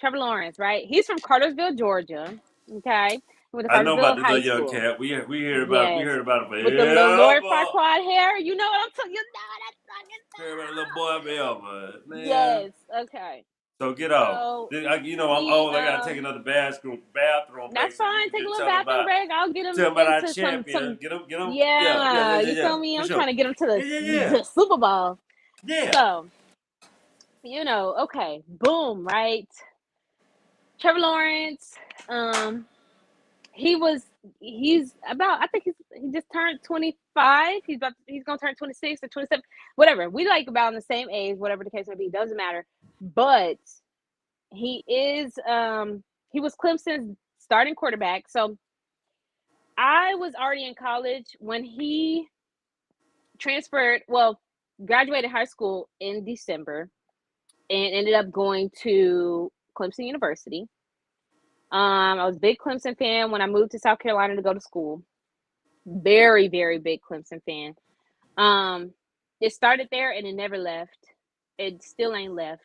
Trevor Lawrence, right? He's from Cartersville, Georgia. Okay, he went to I know about Cartersville the High little young School. cat. We Yes, heard about it with the little Lord forever. Farquaad hair. You know what I'm talking. You Heard about the little boy forever, know what I'm talking about. man. Yes. Okay. So get off. So You know I'm he old. I gotta take another bathroom break. that's So you fine. can Take a just little bathroom break. I'll get him tell about our into some. champion. Get him. Yeah, you Yeah. feel me? For I'm sure. trying to get him to Yeah, the Super Bowl. yeah. So okay, boom, right? Trevor Lawrence, um, he was he's about I think he just turned 25. He's gonna turn 26 or 27, whatever. We like about in the same age, whatever the case may be, doesn't matter. But he is he was Clemson's starting quarterback. So I was already in college when he transferred, well, graduated high school in December and ended up going to Clemson University. I was a big Clemson fan when I moved to South Carolina to go to school. Very, very big Clemson fan. Um, it started there and it never left. It still ain't left.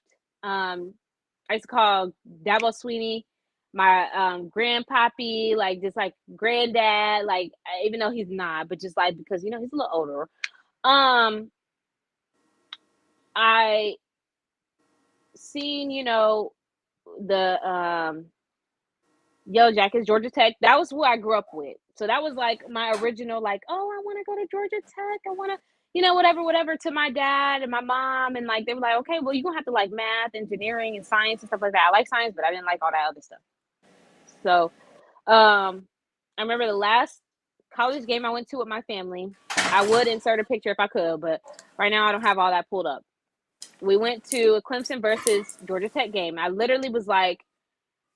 I used to call Dabo Sweeney my grandpappy, like just like granddad, like even though he's not, but just like because he's a little older. Um, I seen the Yo Jack is Georgia Tech. That was who I grew up with. So that was like my original, like, oh, I want to go to Georgia Tech. I want to, whatever to my dad and my mom. And like, they were like, okay, well, you're going to have to like math, engineering, and science and stuff like that. I like science, but I didn't like all that other stuff. So I remember the last college game I went to with my family. I would insert a picture if I could, but right now I don't have all that pulled up. We went to a Clemson versus Georgia Tech game. I literally was like,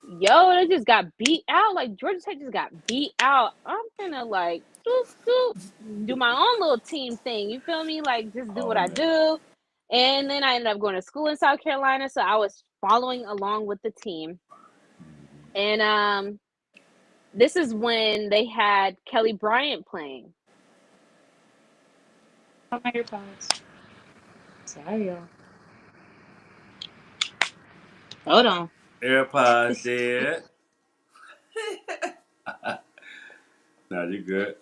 yo, they just got beat out. Like Georgia Tech just got beat out. I'm gonna like do my own little team thing. You feel me? Like just do Oh what I man. do. And then I ended up going to school in South Carolina, so I was following along with the team. And this is when they had Kelly Bryant playing. Oh, my earphones. Sorry, y'all. Hold on. AirPods dead. Nah, you good.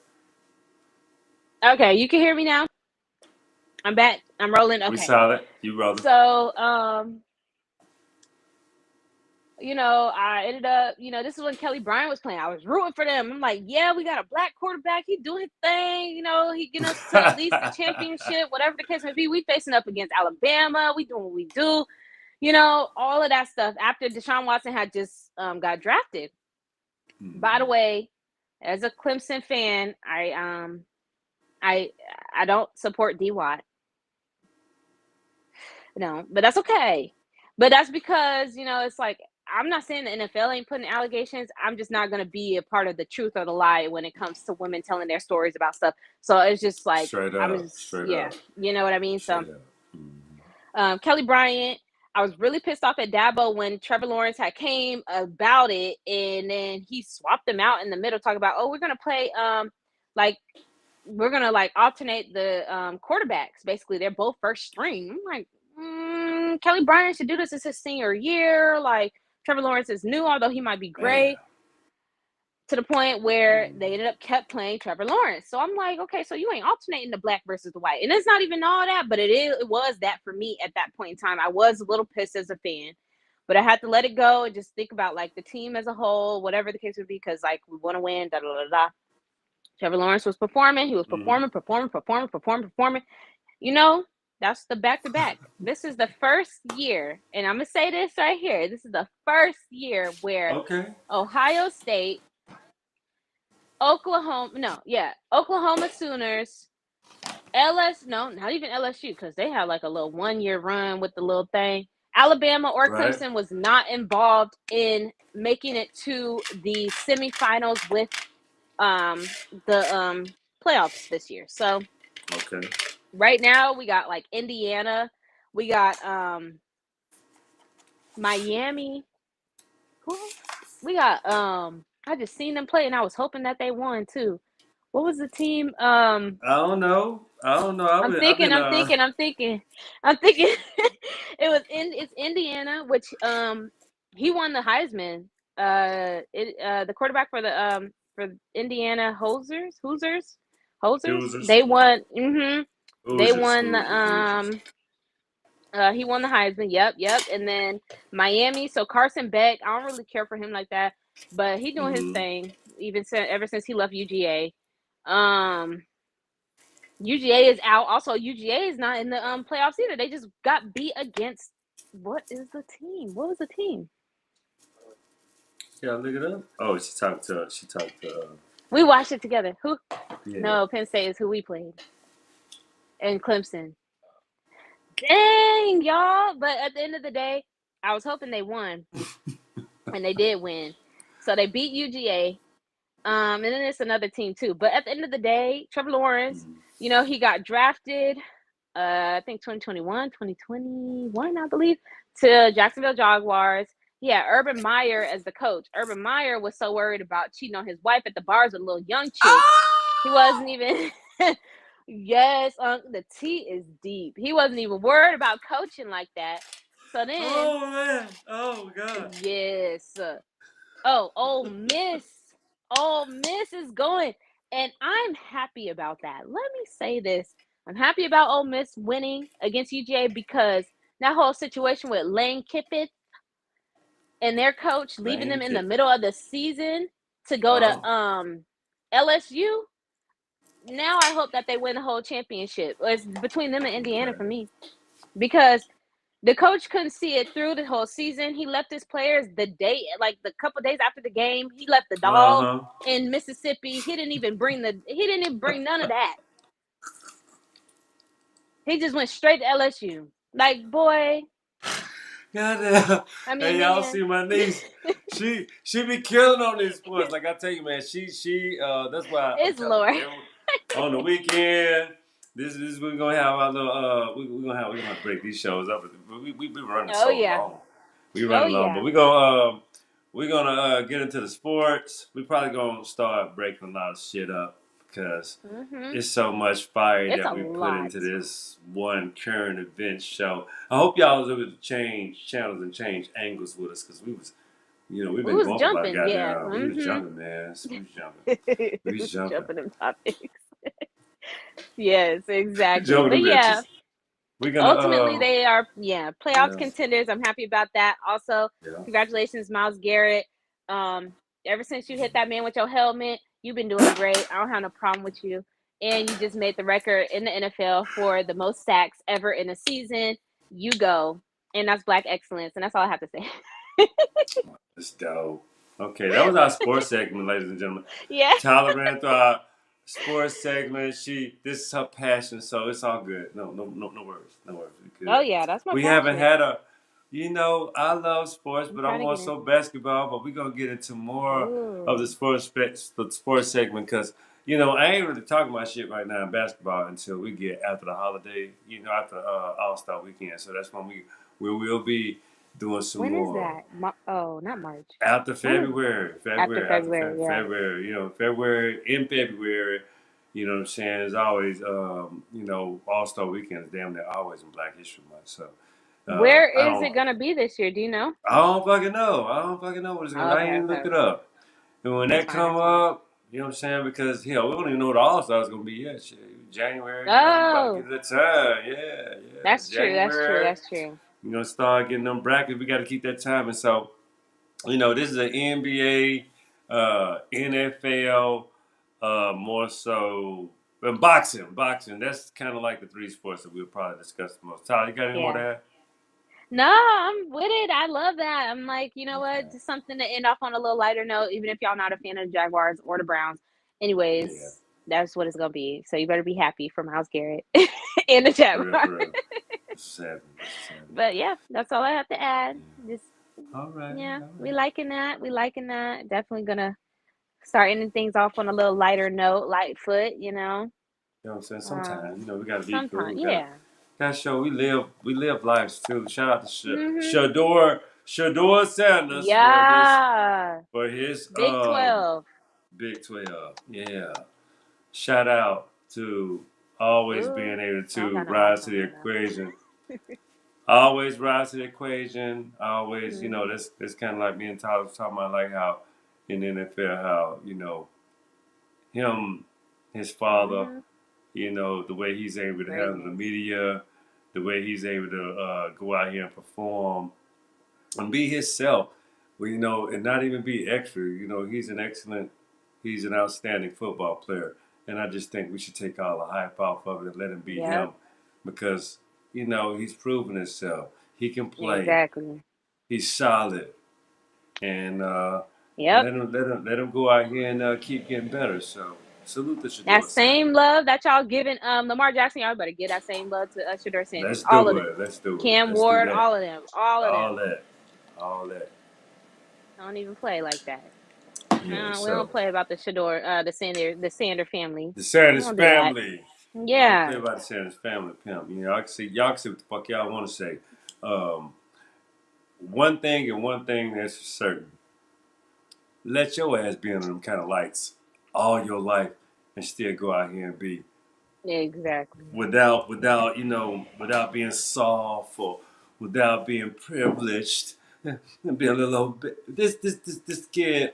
Okay, you can hear me now. I'm back. I'm rolling. We Okay. solid. You brother. So, I ended up, this is when Kelly Bryant was playing. I was rooting for them. I'm like, yeah, we got a black quarterback. He doing his thing. He getting us to at least the championship, whatever the case may be. We facing up against Alabama. We doing what we do. All of that stuff after Deshaun Watson had just got drafted. By the way, as a Clemson fan, I don't support D Watt. No, but that's okay. But that's because, it's like, I'm not saying the NFL ain't putting allegations. I'm just not going to be a part of the truth or the lie when it comes to women telling their stories about stuff. So it's just like, Straight I'm up, just, straight yeah, up, you know what I mean? So, straight up. Mm-hmm. Kelly Bryant, I was really pissed off at Dabo when Trevor Lawrence had came about it, and then he swapped them out in the middle, talking about, oh, we're going to play, like, we're gonna like alternate the quarterbacks. Basically, they're both first string. I'm like, Kelly Bryant should do this. It's his senior year. Like, Trevor Lawrence is new, although he might be Man. great. To the point where Mm. they ended up kept playing Trevor Lawrence. So I'm like, okay, so you ain't alternating the black versus the white, and it's not even all that, but it was that for me at that point in time. I was a little pissed as a fan, but I had to let it go and just think about like the team as a whole, whatever the case would be, because like we want to win. Da da da da. Trevor Lawrence was performing. He was Mm-hmm. performing. You know, that's the back to back. This is the first year, and I'm going to say this right here. This is the first year where Okay. Ohio State, Oklahoma Sooners, no, not even LSU, because they had like a little 1 year run with the little thing. Alabama or Right. Clemson was not involved in making it to the semifinals with the playoffs this year. So Okay. right now we got like Indiana, we got Miami. Who else? We got I just seen them play and I was hoping that they won too. What was the team? I don't know. I don't know. I'm I've thinking, been I'm thinking, I'm thinking, I'm thinking. It's Indiana, which he won the Heisman. The quarterback for Indiana Hosers. Hoosiers. They won. They Hoosiers. won the Hoosiers. Hoosiers. he won the Heisman. Yep, yep. And then Miami. So Carson Beck, I don't really care for him like that, but he doing his Mm-hmm. thing. Ever since he left UGA. UGA is out. Also, UGA is not in the playoffs either. They just got beat against, what is the team? What was the team? Yeah, look it up. Oh, she talked to. We watched it together. Who? Yeah. No, Penn State is who we played, and Clemson. Dang, y'all! But at the end of the day, I was hoping they won, and they did win. So they beat UGA. And then it's another team too. But at the end of the day, Trevor Lawrence, Mm. he got drafted, I think 2021, I believe, to Jacksonville Jaguars. He had Urban Meyer as the coach. Urban Meyer was so worried about cheating on his wife at the bars with a little young chick. He wasn't even. Yes, the tea is deep. He wasn't even worried about coaching like that. So then, Oh man. Oh God. yes. Oh, Ole Miss is going, and I'm happy about that. Let me say this: I'm happy about Ole Miss winning against UGA because that whole situation with Lane Kiffin and their coach leaving Lane them in the Kiffin. middle of the season to go Oh. to LSU. Now I hope that they win the whole championship. It's between them and Indiana Okay. for me because the coach couldn't see it through the whole season. He left his players the day, like the couple days after the game. He left the Uh dog huh. in Mississippi. He didn't even bring none of that. He just went straight to LSU. Like, boy, Goddamn. I mean, Hey, y'all man, see my niece? She be killing on these sports. Like I tell you, man. She That's why I'm it's telling Lord. you. On the weekend, this we're gonna have our little we're gonna have to break these shows up. We been running Oh so yeah, long. We oh running long, but yeah. we're gonna get into the sports. We probably gonna start breaking a lot of shit up because Mhm. it's so much fire It's that a we put lot. into this one current event show. I hope y'all was able to change channels and change angles with us because we've We been was going for about jumping, yeah. goddamn. We was Mhm. jumping, man. We was jumping. We was jumping. Jumping them topics. Yes, exactly. Jumping But them yeah, bitches. We're gonna ultimately they are, yeah, playoffs yeah, contenders. I'm happy about that. Also, yeah. congratulations, Miles Garrett. um Ever since you hit that man with your helmet, you've been doing great. I don't have no problem with you, and you just made the record in the NFL for the most sacks ever in a season. You go. And that's black excellence, and that's all I have to say. It's dope. Okay, that was our sports segment, ladies and gentlemen. Yeah. Tyler ran through our sports segment. This is her passion, so it's all good. No worries, no worries. We Oh good. yeah, that's my We haven't passion. had a, I love sports, I'm but I'm trying to more get in. so basketball. But we're gonna get into more of Ooh. the sports segment because I ain't really talking about shit right now in basketball until we get after the holiday. After All Star weekend. So that's when we will be doing some When is more. that? Oh, not March. After When is after February? Yeah. February, February, in February, what I'm saying, is always, All Star Weekend is damn near always in Black History Month. So, Where I is it don't, gonna be this year? Do you know? I don't fucking know. I don't fucking know what it's gonna. I Okay, ain't even okay, look it okay. up. And when That's that fine. come That's fine. up, what I'm saying, because hell, we don't even know what the All Star is gonna be yet. Shit, January, we about to Oh, get to that time. Yeah, yeah, that's true. That's true. January. That's true. Start getting them brackets. We got to keep that time, and so. This is an NBA, NFL, more so, and boxing. Boxing. That's kind of like the three sports that we'll probably discuss the most. Tyler, you got any more to Yeah. add? No, I'm with it. I love that. I'm like, you know what? Okay. Just something to end off on a little lighter note, even if y'all not a fan of the Jaguars or the Browns. Yeah, Anyways, that's what it's gonna be. So you better be happy for Miles Garrett and the for real, Jaguars. for real. This is happening. This is happening. But yeah, that's all I have to add. Yeah. Just All right, yeah, all we right. liking that. We liking that. Definitely gonna start ending things off on a little lighter note, light foot. You know what I'm saying? Um, Sometimes, we gotta be cool. sometime, We gotta yeah. gotta show we live lives too. Shout out to Mhm. Shador Sanders Yeah. for his Big 12. Big 12. Yeah. Shout out to always being Ooh, able I don't to got no rise watch to on the right now. equation. Always rise to the equation. Always, Mhm. that's kind of like me and Tyler was talking about, like how in the NFL, how, him, his father, Mhm. the way he's able to handle the Greatness. media, the way he's able to go out here and perform and be himself. Well, and not even be extra. He's an outstanding football player, and I just think we should take all the hype off of it and let him be him, Yep. because he's proven himself. He can play. Exactly. He's solid, and Yep. let him go out here and keep getting better. So salute the That Shador same Sanders. love that y'all giving Lamar Jackson, y'all better give that same love to Shador Sanders. Let's All of do them. it. Let's do it. Cam Let's do Ward, that. all of them. All of All them. that. All that. Don't even play like that. Yeah. We don't So play about the Sander family. the We Sanders don't do that. family. We don't play Yeah. about the Sanders family pimp. Y'all can say what the fuck y'all want to say. Um, one thing and one thing that's for certain: let your ass be under them kind of lights all your life and still go out here and be Exactly. without being soft or without being privileged and be a little bit. This kid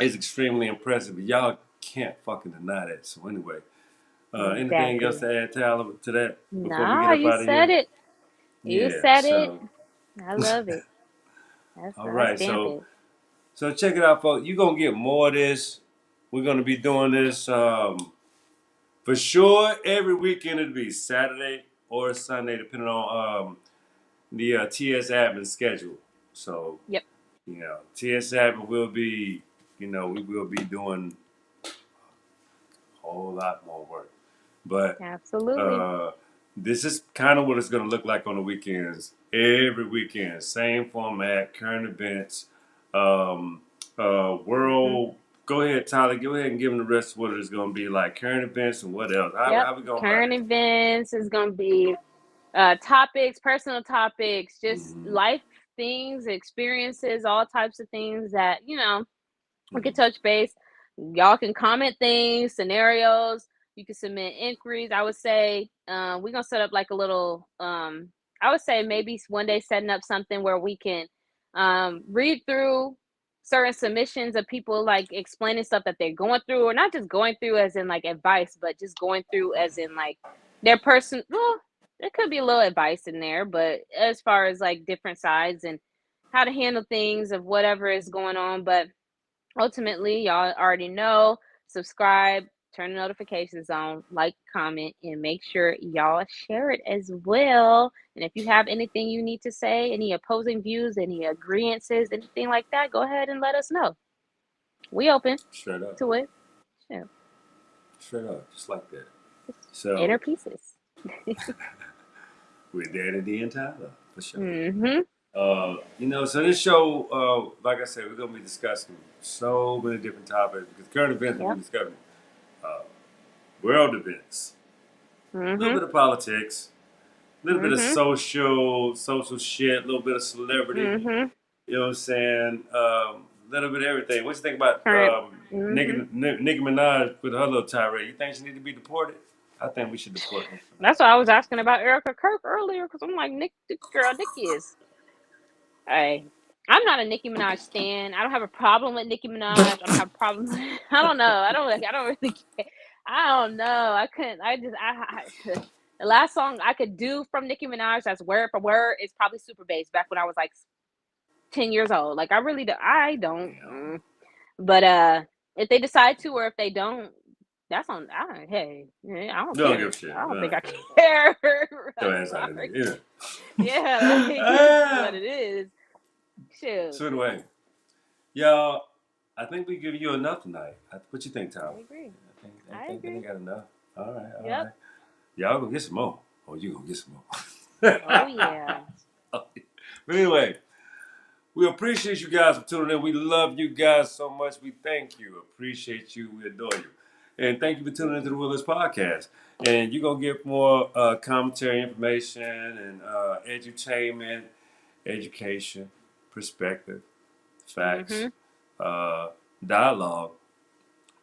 is extremely impressive. But y'all can't fucking deny that. So anyway, anything else Exactly. to add, Tyler, to that before we get Nah, up you out of said here? it. You Yeah. said it. So I love it. That's all I right. stamp So it. so check it out, folks. You're gonna get more of this. We're gonna be doing this for sure every weekend. It'll be Saturday or Sunday, depending on the TS admin schedule. So Yep. TS admin will be, we will be doing a whole lot more work. But Absolutely. uh, this is kind of what it's going to look like on the weekends. Every weekend, same format, current events, um, Hmm. world. Go ahead, Tyler. Go ahead and give them the rest of what it's going to be like. Current events and what else? How, Yep. how we going about Current it? events is gonna be topics, personal topics, just Mm-hmm. life things, experiences, all types of things that we can Mm-hmm. touch base. Y'all can comment things, scenarios. You can submit inquiries. I would say we're gonna set up like a little. I would say maybe one day setting up something where we can read through certain submissions of people like explaining stuff that they're going through, or not just going through as in like advice, but just going through as in like their person. Well, there could be a little advice in there, but as far as like different sides and how to handle things of whatever is going on, but ultimately, y'all already know, subscribe, turn the notifications on, like, comment, and make sure y'all share it as well. And if you have anything you need to say, any opposing views, any agreements, anything like that, go ahead and let us know. We open Straight up. to it. Yeah. Straight up, just like that. Just So inner pieces. with Danny D and Tyler for sure. Mm-hmm. So this show, like I said, we're gonna be discussing so many different topics because current events we'll Yep. be discussing uh, world events, a little Mm-hmm. bit of politics, a little bit of Mm-hmm. social shit, a little bit of celebrity. Mm-hmm. You know what I'm saying? A little bit of everything. What you think about Current. Mm-hmm. Nicki Minaj with her little tirade? You think she need to be deported? I think we should deport Nicki That's what Minaj. I was asking about Erica Kirk earlier because I'm like, Nikki is. Hey, I'm not a Nicki Minaj stan. I don't have a problem with Nicki Minaj. I don't have a problem. I don't know. I don't really care. I don't know. I couldn't. The last song I could do from Nicki Minaj that's word for word is probably Super Bass back when I was like 10 years old. Like I really do. I don't. Damn. But if they decide to, or if they don't, that's on. Hey, I don't You don't give a care. shit. I don't think I Okay. care. Your I'm ass out of sorry. there. Yeah, like Yeah. it is what it is. Shoot. So anyway, y'all, I think we give you enough tonight. What you think, Tyler? I agree. I I think we agree. got enough. All right, all Yep. right. Y'all gonna get some more. Oh, you gonna get some more. Oh yeah. But anyway, we appreciate you guys for tuning in. We love you guys so much. We thank you. Appreciate you. We adore you. And thank you for tuning into the Willis Podcast. And you're going to get more commentary, information, and edutainment, education, perspective, facts, Mhm. uh, dialogue,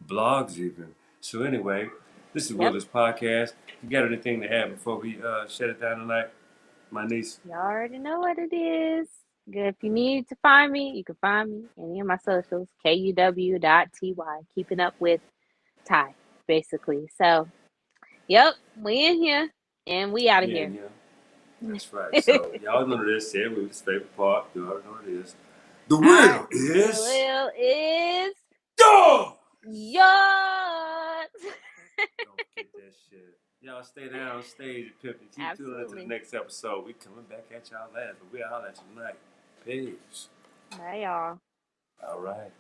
blogs even. So anyway, this is Yep. Willis Podcast. You got anything to add before we shut it down tonight, my niece? You already know what it is. Good. If you need to find me, you can find me any of my socials. KUW.TY. Keeping up with Ty, basically. So, yep, we in here and we out of Yeah, here. yeah. That's right. So y'all know this. Yeah, we was favorite part. You already know what it is. The Alright. will The is will is yours. yours. Don't forget that shit. Y'all stay down, stay pimping. Keep tuning into the Absolutely. next episode. We coming back at y'all last, but we'll holler at you tonight. Peace. Bye y'all. All right.